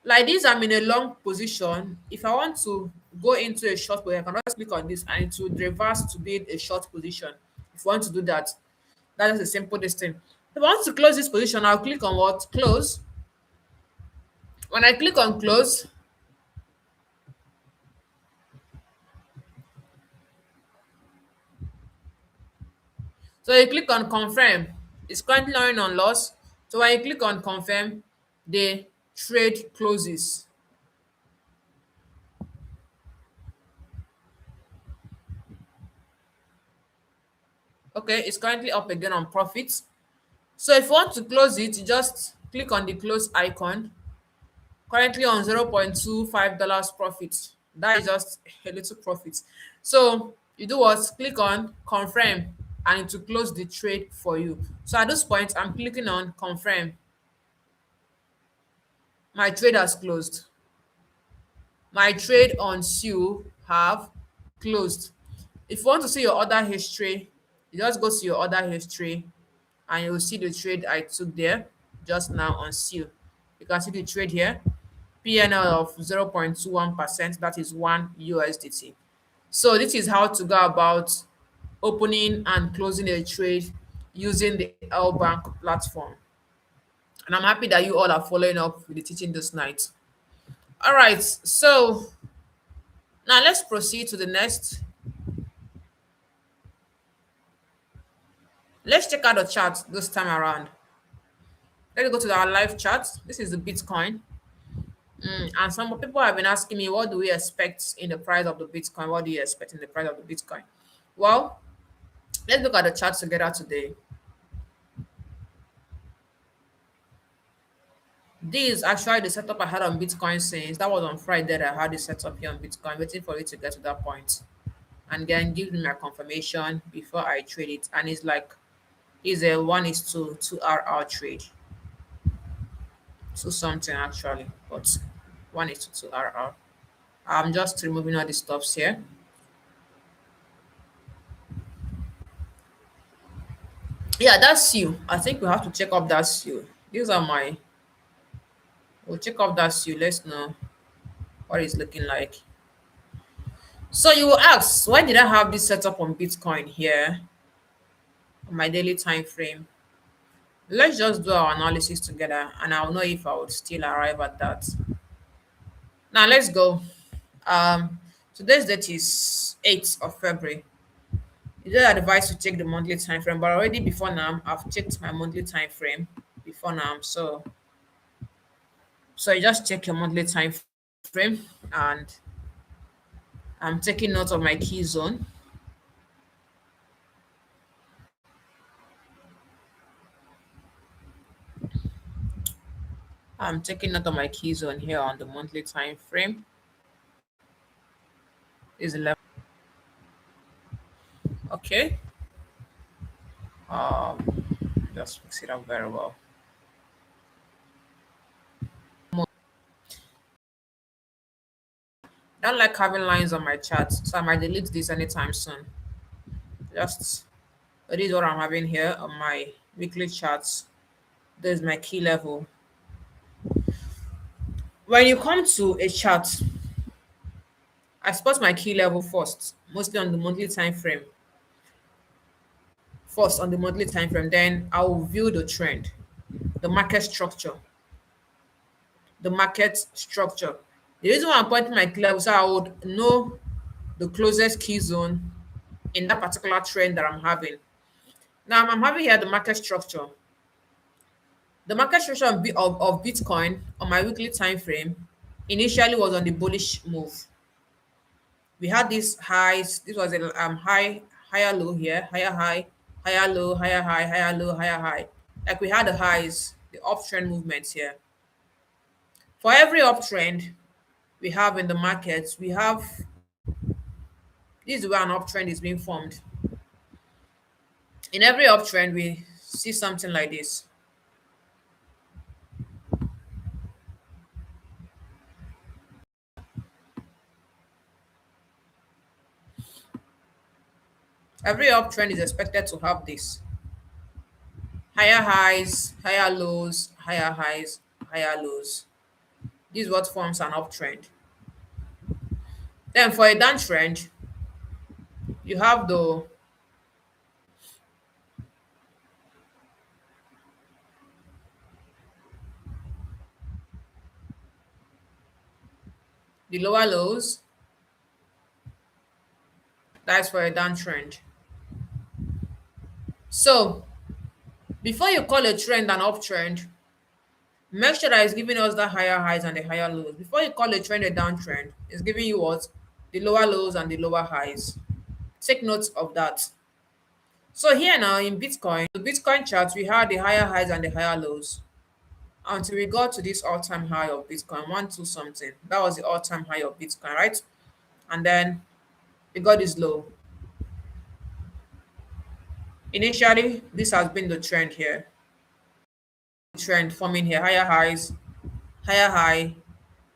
Like this, I'm in a long position. If I want to go into a short position, I can just click on this and it would reverse to be a short position. If you want to do that, that is a simple distance. If I want to close this position, I'll click on what? Close. When I click on close, so you click on confirm. It's currently running on loss. So when you click on confirm, the trade closes. Okay, it's currently up again on profits. So if you want to close it, you just click on the close icon. Currently on $0.25 profit. That is just a little profit. So you do what? Click on confirm and it will close the trade for you. So at this point, I'm clicking on confirm. My trade has closed. My trade on SU have closed. If you want to see your order history, you just go to your order history and you will see the trade I took there just now on SU. You can see the trade here, PNL of 0.21%, that is 1 USDT. So this is how to go about opening and closing a trade using the L Bank platform. And I'm happy that you all are following up with the teaching this night. All right, so now let's proceed to the next. Let's check out the chart this time around. Let's go to our live chart. This is the Bitcoin. And some people have been asking me, what do we expect in the price of the Bitcoin? What do you expect in the price of the Bitcoin? Well, let's look at the chart together today. This is actually the setup I had on Bitcoin since that was on Friday that I had the setup here on Bitcoin, waiting for it to get to that point. And then give me my confirmation before I trade it. And it's like, it's a 1:2 2 RR trade. So something actually, but 1:2 RR. I'm just removing all the stops here. Yeah, that's you. I think we have to check up that you. These are my. We'll check up that you. Let's know what it's looking like. So you will ask, why did I have this setup on Bitcoin here on my daily time frame? Let's just do our analysis together, and I'll know if I would still arrive at that. Now let's go. Today's date is 8th of February. You don't advise to check the monthly time frame, but already before now, I've checked my monthly time frame before now. So you just check your monthly time frame, and I'm taking note of my key zone. I'm taking note of my key zone here on the monthly time frame. Is 11. Okay. Just fix it up very well. I don't like having lines on my chart, so I might delete this anytime soon. Just This is what I'm having here on my weekly charts. There's my key level. When you come to a chart, I spot my key level first, mostly on the monthly time frame. First on the monthly time frame, then I will view the trend, the market structure. The market structure. The reason why I'm pointing my key level so I would know the closest key zone in that particular trend that I'm having. Now I'm having here the market structure. The market structure of Bitcoin on my weekly time frame initially was on the bullish move. We had these highs. This was a high, higher low here, higher low, higher high, higher low, higher high. Like we had the highs, the uptrend movements here. For every uptrend we have in the markets, we have this is where an uptrend is being formed. In every uptrend, we see something like this. Every uptrend is expected to have this higher highs, higher lows, higher highs, higher lows. This is what forms an uptrend. Then for a downtrend, you have the lower lows. That's for a downtrend. So before you call a trend an uptrend, make sure that it's giving us the higher highs and the higher lows. Before you call a trend a downtrend, it's giving you what? The lower lows and the lower highs. Take note of that. So here now in Bitcoin, the Bitcoin chart, we had the higher highs and the higher lows until we got to this all-time high of Bitcoin, 1 2 something. That was the all-time high of Bitcoin, right? And then we got this low. Initially, this has been the trend here. Trend forming here, higher highs, higher high.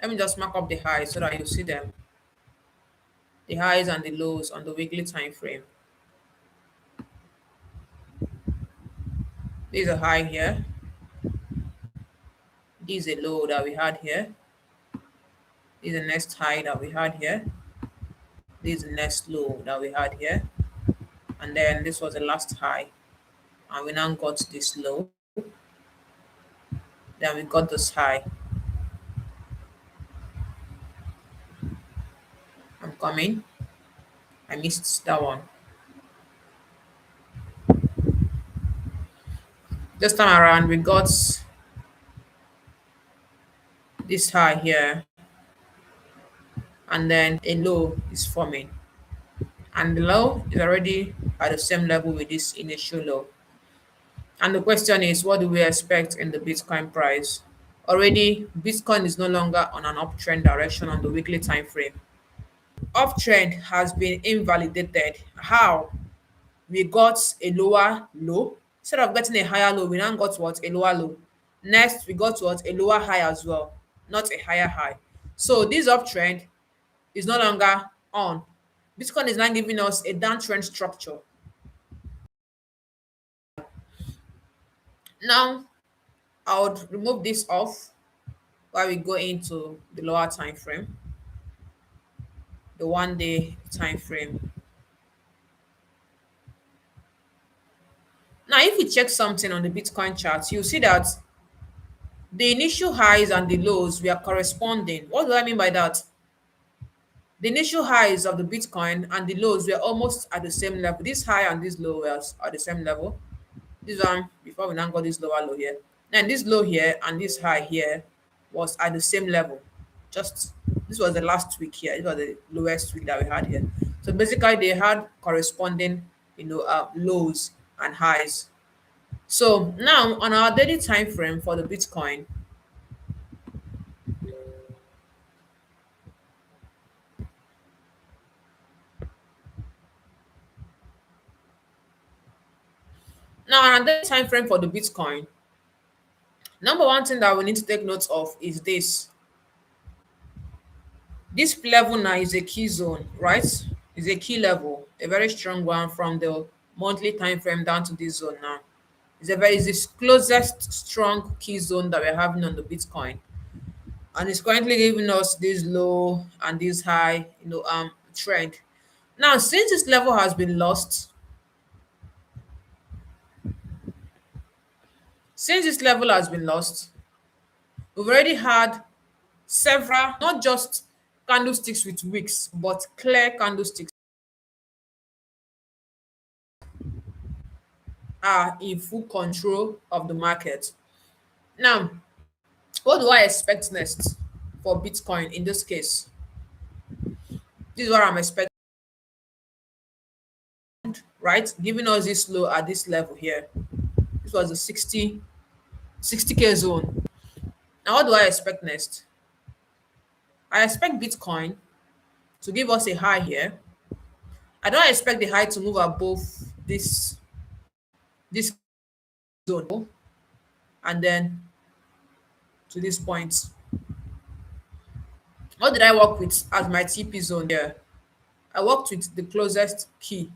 Let me just mark up the highs so that you see them. The highs and the lows on the weekly time frame. There's a high here. This is a low that we had here. This is the next high that we had here. This is the next low that we had here. And then this was the last high. And we now got this low. Then we got this high. I'm coming. I missed that one. This time around, we got this high here. And then a low is forming. And the low is already at the same level with this initial low. And the question is, what do we expect in the Bitcoin price? Already, Bitcoin is no longer on an uptrend direction on the weekly time frame. Uptrend has been invalidated. How? We got a lower low. Instead of getting a higher low, we now got what? A lower low. Next, we got what? A lower high as well, not a higher high. So this uptrend is no longer on. Bitcoin is now giving us a downtrend structure. Now, I would remove this off while we go into the lower time frame, the 1 day time frame. Now, if you check something on the Bitcoin chart, you'll see that the initial highs and the lows were corresponding. What do I mean by that? The initial highs of the Bitcoin and the lows were almost at the same level. This high and this low were at the same level. This one, before we now got this lower low here. Then this low here and this high here was at the same level. Just this was the last week here. This was the lowest week that we had here. So basically, they had corresponding, lows and highs. So now on our daily time frame for the Bitcoin, now on our daily time frame for the Bitcoin, number one thing that we need to take note of is this. This level now is a key zone, right? Is a key level, a very strong one from the monthly time frame down to this zone now. It's this closest strong key zone that we're having on the Bitcoin. And it's currently giving us this low and this high, trend. Now, since this level has been lost, we've already had several, not just candlesticks with wicks, but clear candlesticks are in full control of the market. Now, what do I expect next for Bitcoin in this case? This is what I'm expecting, right? Giving us this low at this level here. This was the 60K zone. Now, what do I expect next? I expect Bitcoin to give us a high here. I don't expect the high to move above this zone and then to this point. What did I work with as my TP zone here? I worked with the closest key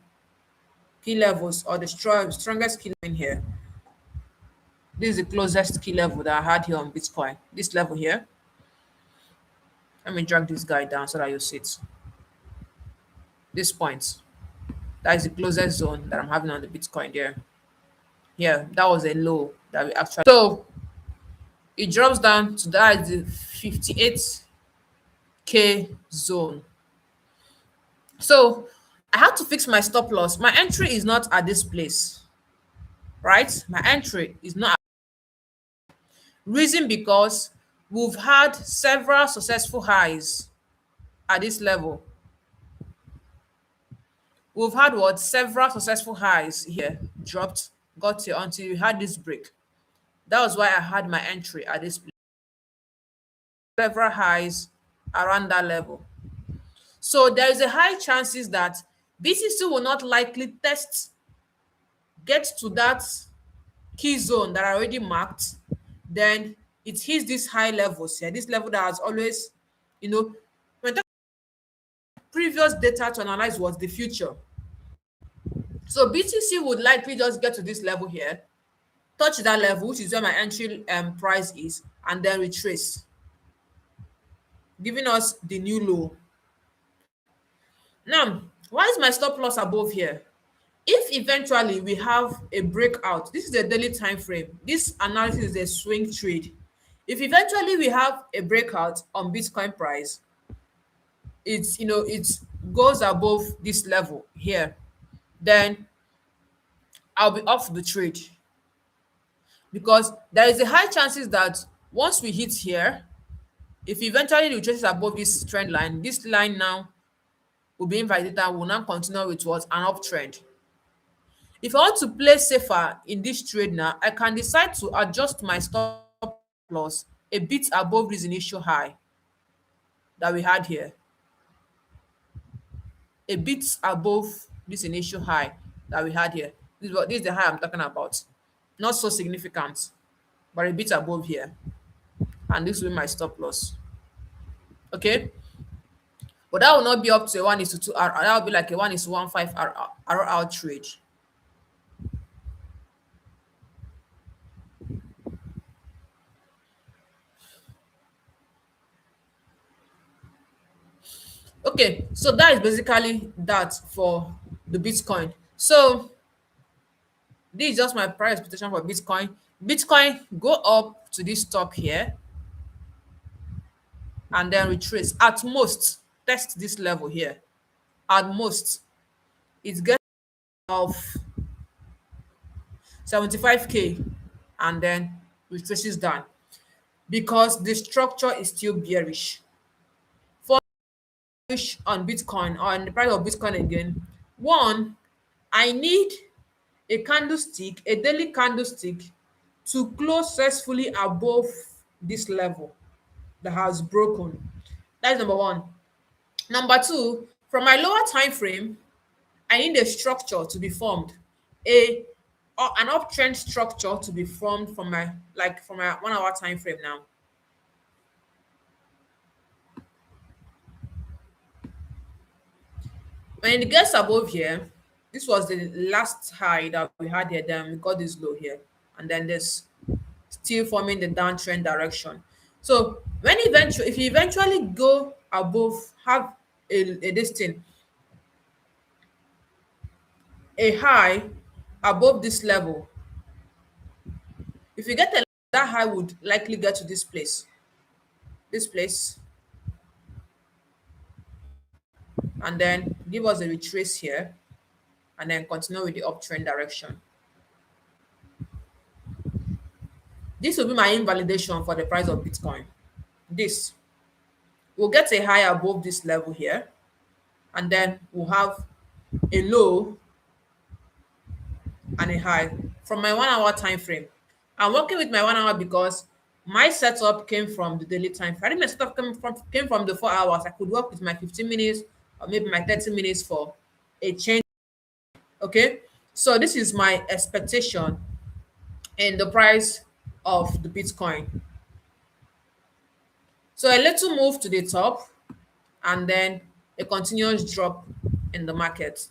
levels or the strongest key in here. This is the closest key level that I had here on Bitcoin. This level here. Let me drag this guy down so that you see it. This point. That is the closest zone that I'm having on the Bitcoin there. Yeah, that was a low that we actually. So it drops down to that is the 58K zone. So I had to fix my stop loss. My entry is not at this place, right? My entry is not. Reason because we've had several successful highs at this level. We've had what? Several successful highs here, dropped, got here until we had this break. That was why I had my entry at this place. Several highs around that level. So there is a high chances that BTC will not likely get to that key zone that I already marked. Then it hits these high levels here. This level that has always, when talking previous data to analyze what's the future. So BTC would likely just get to this level here, touch that level, which is where my entry price is, and then retrace, giving us the new low. Now, why is my stop loss above here? If eventually we have a breakout, this is a daily time frame. This analysis is a swing trade. If eventually we have a breakout on Bitcoin price, it goes above this level here, then I'll be off the trade because there is a high chances that once we hit here, if eventually it traces above this trend line, this line now will be invalidated and will now continue with what an uptrend. If I want to play safer in this trade now, I can decide to adjust my stop loss a bit above this initial high that we had here. A bit above this initial high that we had here. This is the high I'm talking about. Not so significant, but a bit above here. And this will be my stop loss. Okay? But that will not be up to a 1:2 RR. That will be like a 1:15 RR trade. Okay, so that is basically that for the Bitcoin. So this is just my price expectation for Bitcoin. Bitcoin go up to this top here and then retrace. At most, test this level here. At most, it gets of 75K and then retraces down because the structure is still bearish. On Bitcoin or on the price of Bitcoin again, one, I need a candlestick, a daily candlestick to close successfully above this level that has broken. That's number one. Number two, from my lower time frame, I need a structure to be formed, a an uptrend structure to be formed from my 1 hour time frame now. When it gets above here, this was the last high that we had here, then we got this low here, and then this still forming the downtrend direction. So if you eventually go above, have a this thing, a high above this level, if you get that high would likely get to this place, and then give us a retrace here, and then continue with the uptrend direction. This will be my invalidation for the price of Bitcoin. This will get a high above this level here, and then we'll have a low and a high from my 1 hour time frame. I'm working with my 1 hour because My setup came from the daily time. I think my setup came from the 4 hours. I could work with my 15 minutes or maybe my 30 minutes for a change. Okay. So this is my expectation in the price of the Bitcoin. So a little move to the top and then a continuous drop in the market.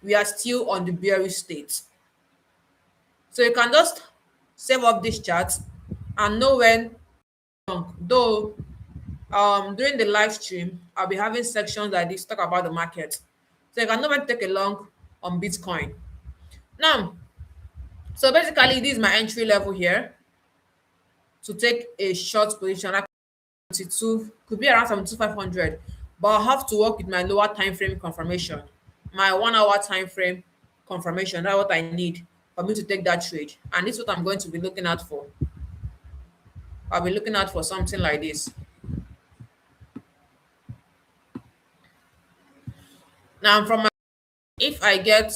We are still on the bearish state. So you can just save up this chart and know when long. Though during the live stream, I'll be having sections like this talk about the market. So you can know when to take a long on Bitcoin. Now, so basically this is my entry level here to take a short position. Like 72 could be around 72,500, but I'll have to work with my lower time frame confirmation, my 1 hour time frame confirmation. That's what I need for me to take that trade, and this is what I'm going to be looking out for. I'll be looking out for something like this. Now from my, if I get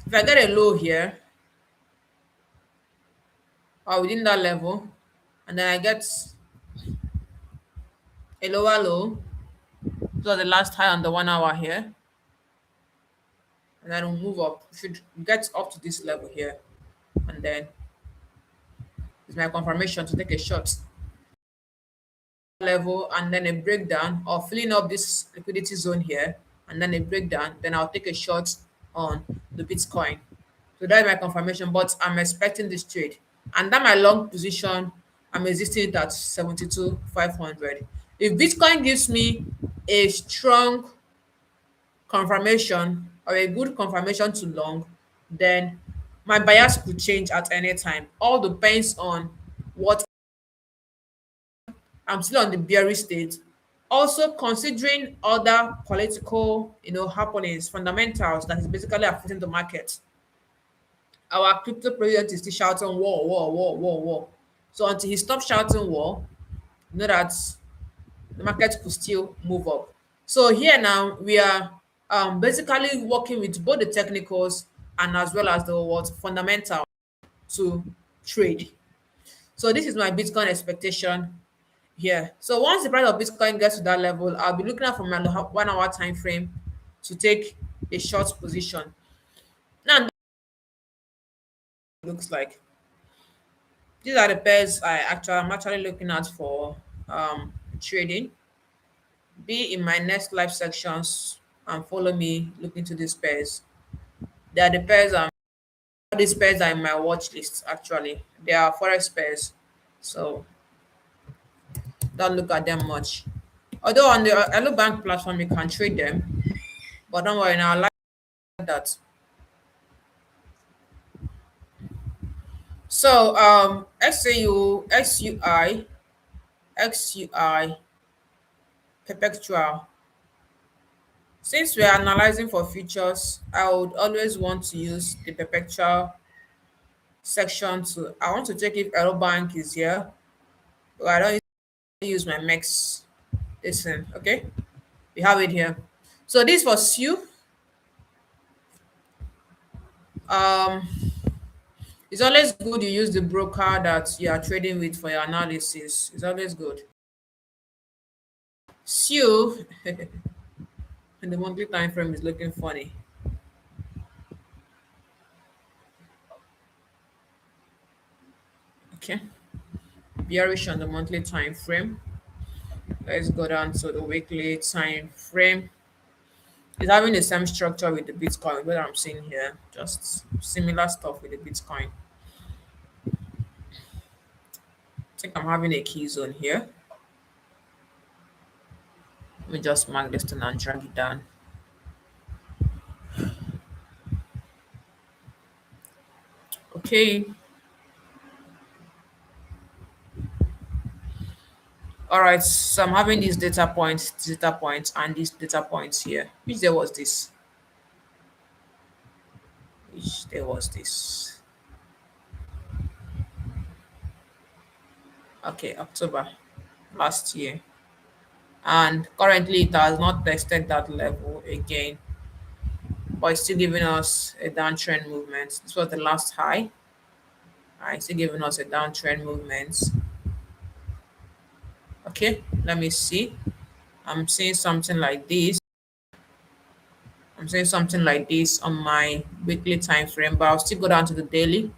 if I get a low here or within that level, and then I get a lower low, so the last high on the 1 hour here, and then we'll move up. We should get up to this level here, and then it's my confirmation to take a shot level and then a breakdown or filling up this liquidity zone here and then a breakdown, then I'll take a short on the Bitcoin. So that's my confirmation, but I'm expecting this trade. And that my long position, I'm existing it at 72,500. If Bitcoin gives me a strong confirmation or a good confirmation to long, then my bias could change at any time. All depends on what I'm still on the bearish state. Also considering other political, happenings, fundamentals that is basically affecting the market. Our crypto president is still shouting war, war, war, war, war. So until he stops shouting war, you know that the market could still move up. So here now we are basically working with both the technicals and as well as the what fundamental to trade. So this is my Bitcoin expectation here. So once the price of Bitcoin gets to that level, I'll be looking at from my 1 hour time frame to take a short position. Now it looks like these are the pairs I'm actually looking at for trading. Be in my next live sections and follow me look into these pairs. They are the pairs these pairs are in my watch list actually. They are forex pairs. So don't look at them much. Although on the Hello Bank platform you can trade them, but don't worry now. I like that. So XAU, XUI, perpetual. Since we are analyzing for futures, I would always want to use the perpetual section to. I want to check if Hello Bank is here, but I don't use my Mex. Listen, okay, we have it here. So this for SU. Um, it's always good you use the broker that you are trading with for your analysis. It's always good. SU and the monthly time frame is looking funny. Okay, bearish on the monthly time frame. Let's go down to the weekly time frame. It's having the same structure with the Bitcoin, what I'm seeing here, just similar stuff with the Bitcoin. I think I'm having a key zone here. Let me just mark this thing and drag it down. Okay. All right. So I'm having these data points, and these data points here. Which day was this? Which day was this? Okay, October last year. And currently it has not tested that level again, but it's still giving us a downtrend movement. This was the last high. I still giving us a downtrend movement. Okay, let me see. I'm seeing something like this. I'm seeing something like this on my weekly time frame, but I'll still go down to the daily.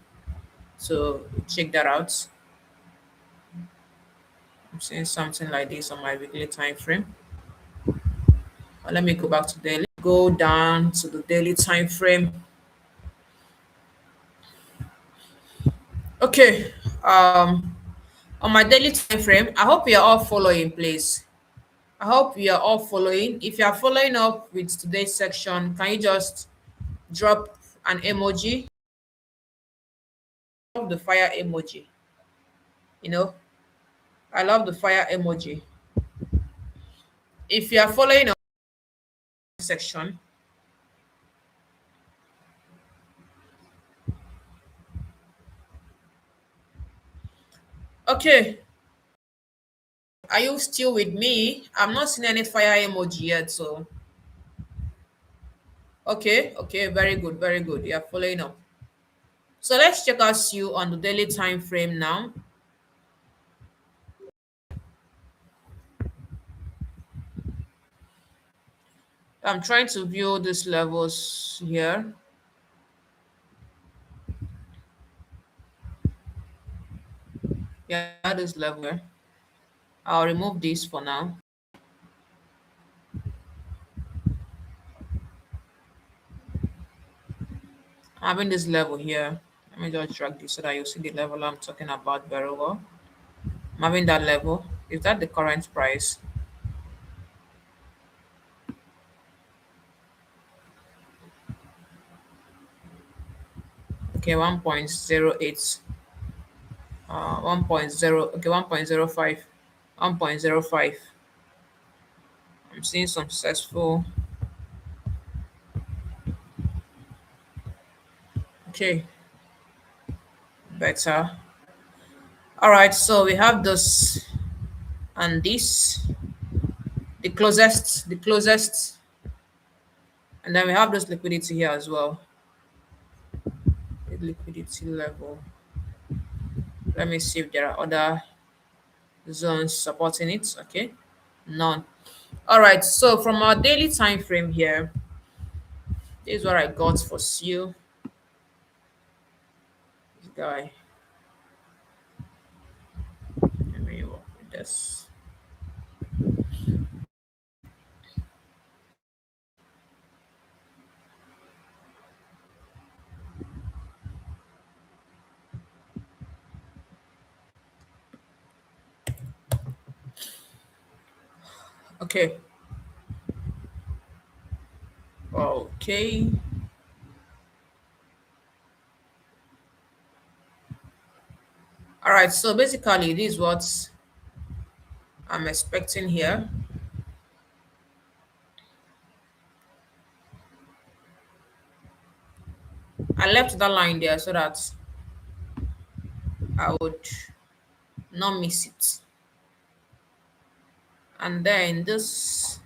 So check that out. I'm seeing something like this on my weekly time frame. Let me go back to daily. Go down to the daily time frame. Okay. On my daily time frame, I hope you're all following, please. I hope you are all following. If you are following up with today's section, can you just drop an emoji? Drop the fire emoji. You know, I love the fire emoji. If you are following up section, okay. Are you still with me? I'm not seeing any fire emoji yet, so okay, okay, very good, very good. You are following up. So let's check out you on the daily time frame now. I'm trying to view these levels here. Yeah, this level here. I'll remove this for now. Having this level here. Let me just drag this so that you see the level I'm talking about very well. I'm having that level. Is that the current price? Okay, 1.08. 1.0. Okay, 1.05. 1.05. I'm seeing some successful. Okay, better. All right, so we have this and this, the closest, and then we have this liquidity here as well. The liquidity level. Let me see if there are other zones supporting it. Okay, none. All right, so from our daily time frame here, this is what I got for you. This guy. Let me work with this. Okay. Okay. All right. So basically, this is what I'm expecting here. I left that line there so that I would not miss it. And then this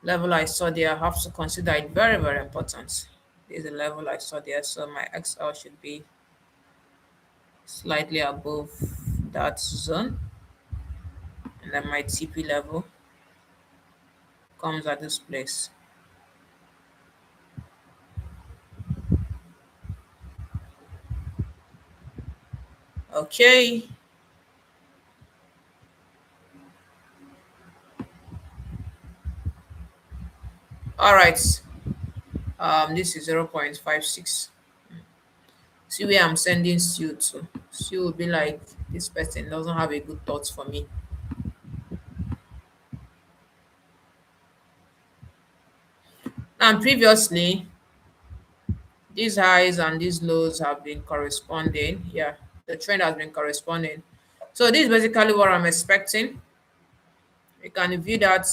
level I saw there, I have to consider it very, very important. This is the level I saw there, so my XL should be slightly above that zone. And then my TP level comes at this place. Okay. All right. This is 0.56. See where I'm sending Sue to. Sue will be like, this person doesn't have a good thought for me. And previously, these highs and these lows have been corresponding. Yeah, the trend has been corresponding. So this is basically what I'm expecting. We can view that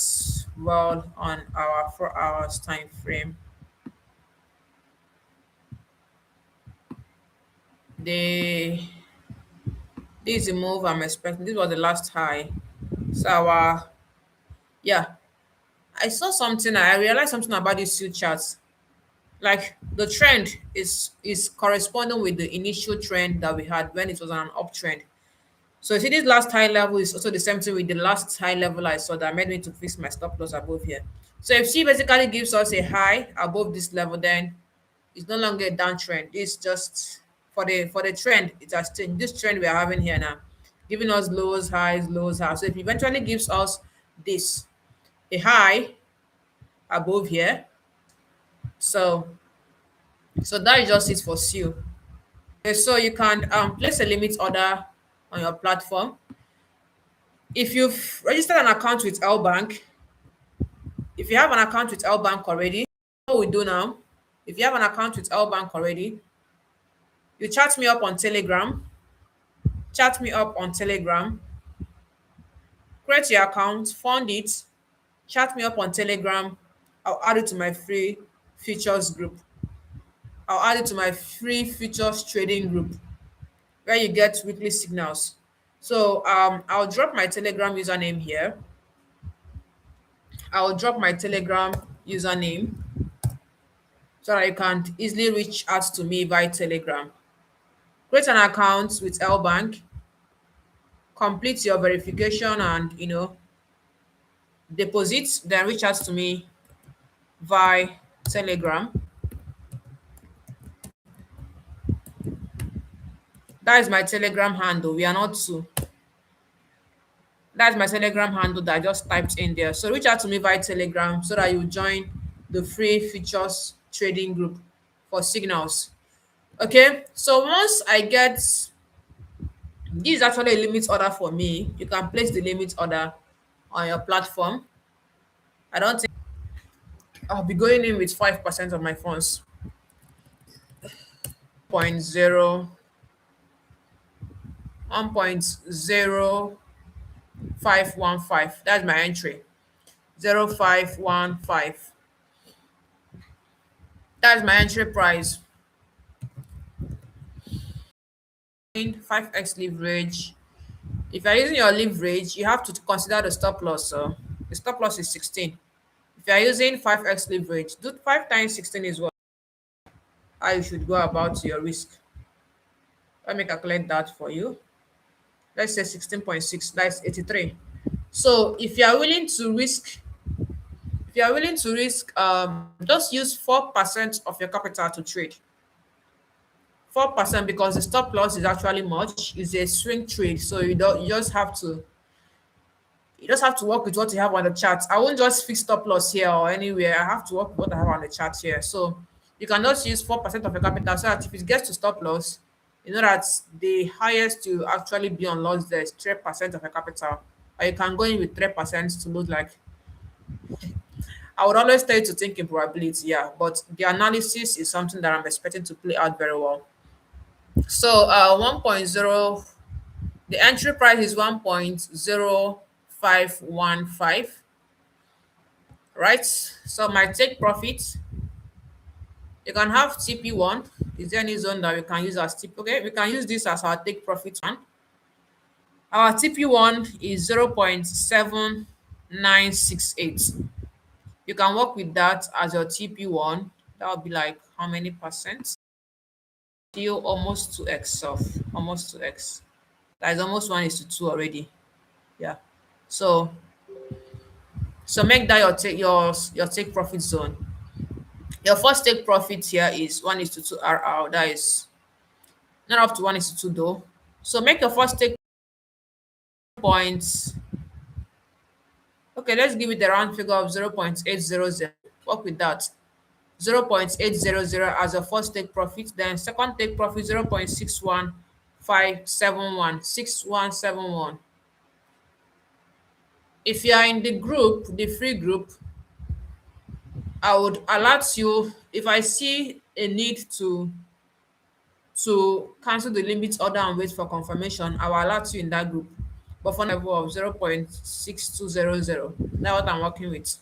well on our 4 hours time frame. The This is the move I'm expecting. This was the last high. So our yeah, I saw something. I realized something about these two charts. like the trend is corresponding with the initial trend that we had when it was on an uptrend. So you see this last high level is also the same thing with the last high level I saw that made me to fix my stop loss above here. So if she basically gives us a high above this level, then it's no longer a downtrend. It's just for the trend, it has changed. This trend we are having here now, giving us lows, highs. So if it eventually gives us this a high above here, so that is just it for seal. Okay, so you can place a limit order on your platform. If you've registered an account with L Bank, if you have an account with L Bank already, what we do now, if you have an account with L Bank already, you chat me up on Telegram, create your account, fund it, chat me up on Telegram. I'll add it to my free futures group. I'll add it to my free futures trading group where you get weekly signals. So I'll drop my Telegram username here. I'll drop my Telegram username so that you can easily reach out to me via Telegram. Create an account with L Bank, complete your verification and deposit, then reach out to me via Telegram. That is my Telegram handle. We are not two. That's my Telegram handle that I just typed in there. So reach out to me via Telegram so that you join the free futures trading group for signals. Okay. So once I get this is actually a limit order for me. You can place the limit order on your platform. I don't think I'll be going in with 5% of my funds. Point zero 1.0515. That's my entry. 0515. That's my entry price. 5x leverage. If you're using your leverage, you have to consider the stop loss. So the stop loss is 16. If you're using 5x leverage, do 5 times 16 is what how you should go about your risk. Let me calculate that for you. Let's say 16.6, that's 83. So if you are willing to risk just use 4% of your capital to trade. 4% because the stop loss is actually much, is a swing trade. So you just have to work with what you have on the chart. I won't just fix stop loss here or anywhere. I have to work with what I have on the chart here. So you can just use 4% of your capital so that if it gets to stop loss, you know that the highest you actually be on loss there is 3% of your capital. Or you can go in with 3% to look like I would always tell you to think in probability, yeah, but the analysis is something that I'm expecting to play out very well. So 1.0, the entry price is 1.0515, right? So my take profit, you can have TP1. Is there any zone that we can use as TP? Okay, we can use this as our take profit one. Our TP1 is 0.7968. You can work with that as your TP1. That would be like how many percent? Still almost 2x off. Almost 2x. That is almost 1:2 already. Yeah. So make that your take profit zone. Your first take profit here is 1:2 RR. That is not up to 1:2 though. So make your first take points. Okay, let's give it the round figure of 0.800. Work with that. 0.800 as a first take profit. Then second take profit 0.61571. If you are in the group, the free group, I would alert you if I see a need to cancel the limit order and wait for confirmation. I will alert you in that group. But for level of 0.6200, that's what I'm working with.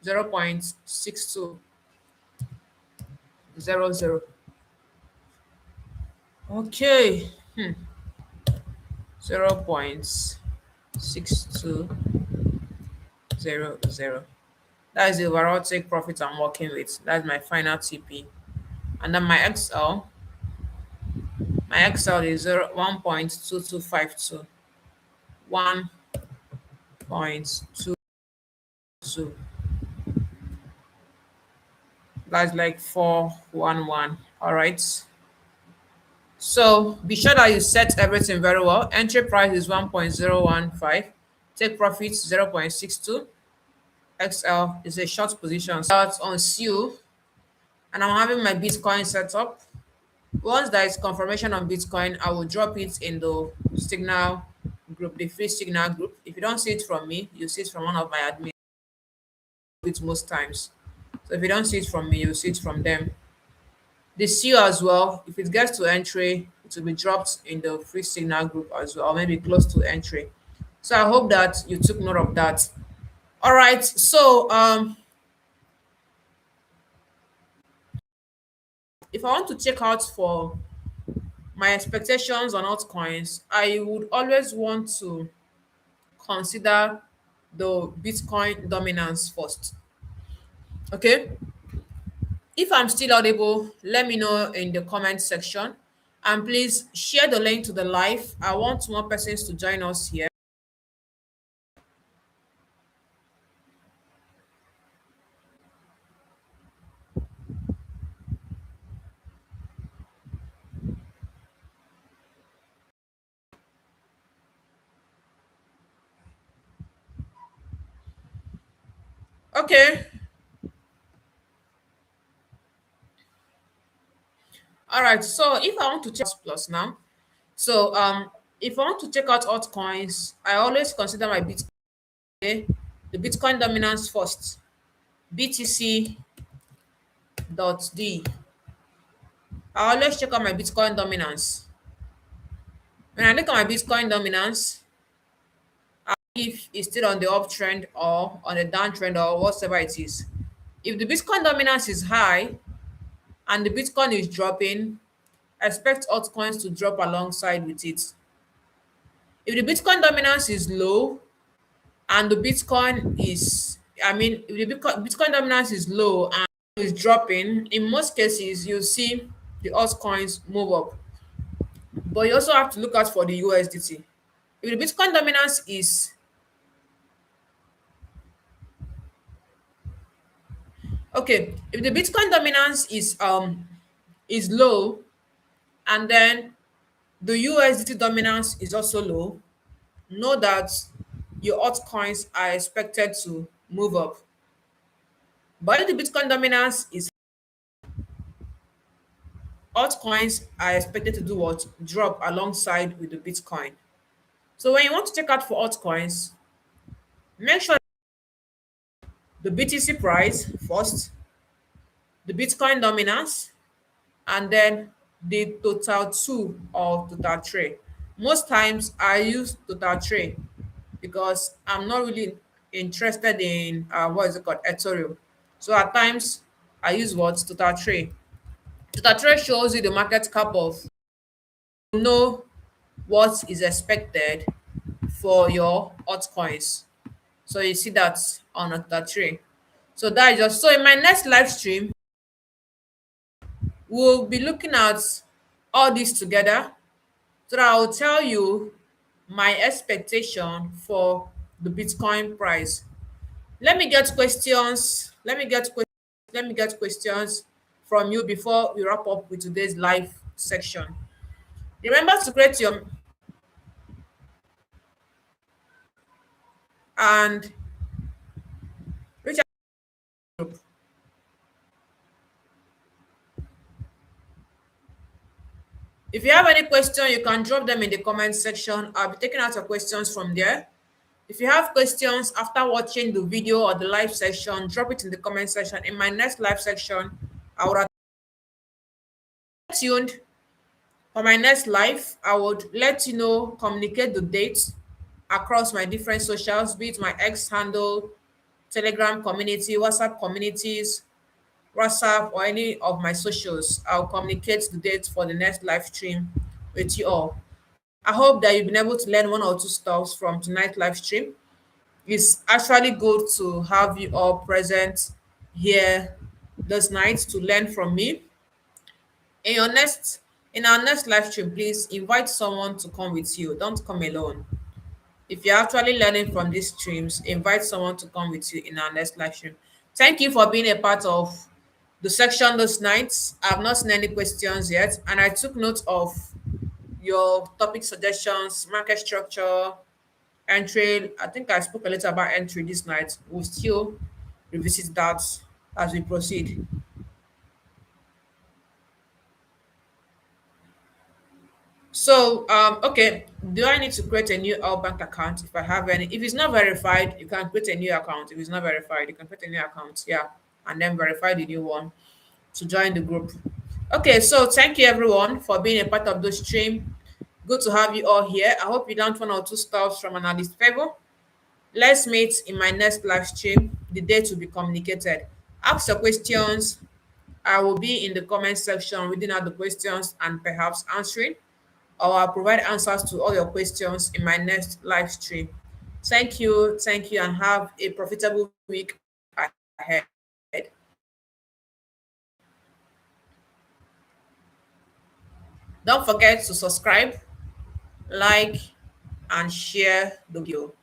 0.6200. Okay. 0.6200. That is the overall take profit I'm working with. That's my final TP. and then my XL is 1.2252, 1.22. That's like 411. All right. So be sure that you set everything very well. Entry price is 1.015. Take profit 0.62. XL is a short position. Start on CU, and I'm having my Bitcoin set up. Once there is confirmation on Bitcoin, I will drop it in the Signal group, the free Signal group. If you don't see it from me, you see it from one of my admins. It most times. So if you don't see it from me, you see it from them. The CU as well, if it gets to entry, it will be dropped in the free Signal group as well, or maybe close to entry. So I hope that you took note of that. All right. So if I want to check out for my expectations on altcoins, I would always want to consider the Bitcoin dominance first. Okay. If I'm still audible, let me know in the comment section. And please share the link to the live. I want more persons to join us here. Okay. All right. So if I want to check plus now, so if I want to check out altcoins, I always consider my Bitcoin, okay, the Bitcoin dominance first. BTC dot D. I always check out my Bitcoin dominance. When I look at my Bitcoin dominance, if it's still on the uptrend or on the downtrend or whatever it is. If the Bitcoin dominance is high and the Bitcoin is dropping, expect altcoins to drop alongside with it. If the Bitcoin dominance is low and the Bitcoin is, I mean, if the Bitcoin dominance is low and is dropping, in most cases, you see the altcoins move up. But you also have to look out for the USDT. If the Bitcoin dominance is okay, if the Bitcoin dominance is low and then the USDT dominance is also low, know that your altcoins are expected to move up. But if the Bitcoin dominance is, altcoins are expected to do what? Drop alongside with the Bitcoin. So when you want to check out for altcoins, make sure the BTC price first, the Bitcoin dominance, and then the total two or total trade. Most times I use total trade because I'm not really interested in what is it called, Ethereum. So at times I use what? Total trade. Total trade shows you the market cap of, know what is expected for your altcoins. So you see that on a total trade. So that is just so in my next live stream, we'll be looking at all this together so that I'll tell you my expectation for the Bitcoin price. Let me get questions. Let me get questions from you before we wrap up with today's live section. Remember to create your and reach out to the group. If you have any question, you can drop them in the comment section. I'll be taking out your questions from there. If you have questions after watching the video or the live section, drop it in the comment section. In my next live section, I would stay tuned for my next live. I would let you know, communicate the dates across my different socials, be it my X handle, Telegram community, WhatsApp communities, WhatsApp, or any of my socials. I'll communicate the date for the next live stream with you all. I hope that you've been able to learn one or two stuffs from tonight's live stream. It's actually good to have you all present here this night to learn from me. In your next in our next live stream, please invite someone to come with you. Don't come alone. If you're actually learning from these streams, invite someone to come with you in our next live stream. Thank you for being a part of the section those nights. I've not seen any questions yet, and I took note of your topic suggestions, market structure, entry. I think I spoke a little about entry this night. We'll still revisit that as we proceed. So, okay, do I need to create a new L bank account if I have any? If it's not verified, you can create a new account. If it's not verified, you can create a new account. Yeah, and then verify the new one to join the group. Okay, so thank you everyone for being a part of the stream. Good to have you all here. I hope you learned one or two stuff from Analyst Favor. Let's meet in my next live stream. The date will be communicated. Ask your questions. I will be in the comment section reading out the questions and perhaps answering, or I'll provide answers to all your questions in my next live stream. Thank you, and have a profitable week ahead. Don't forget to subscribe, like, and share the video.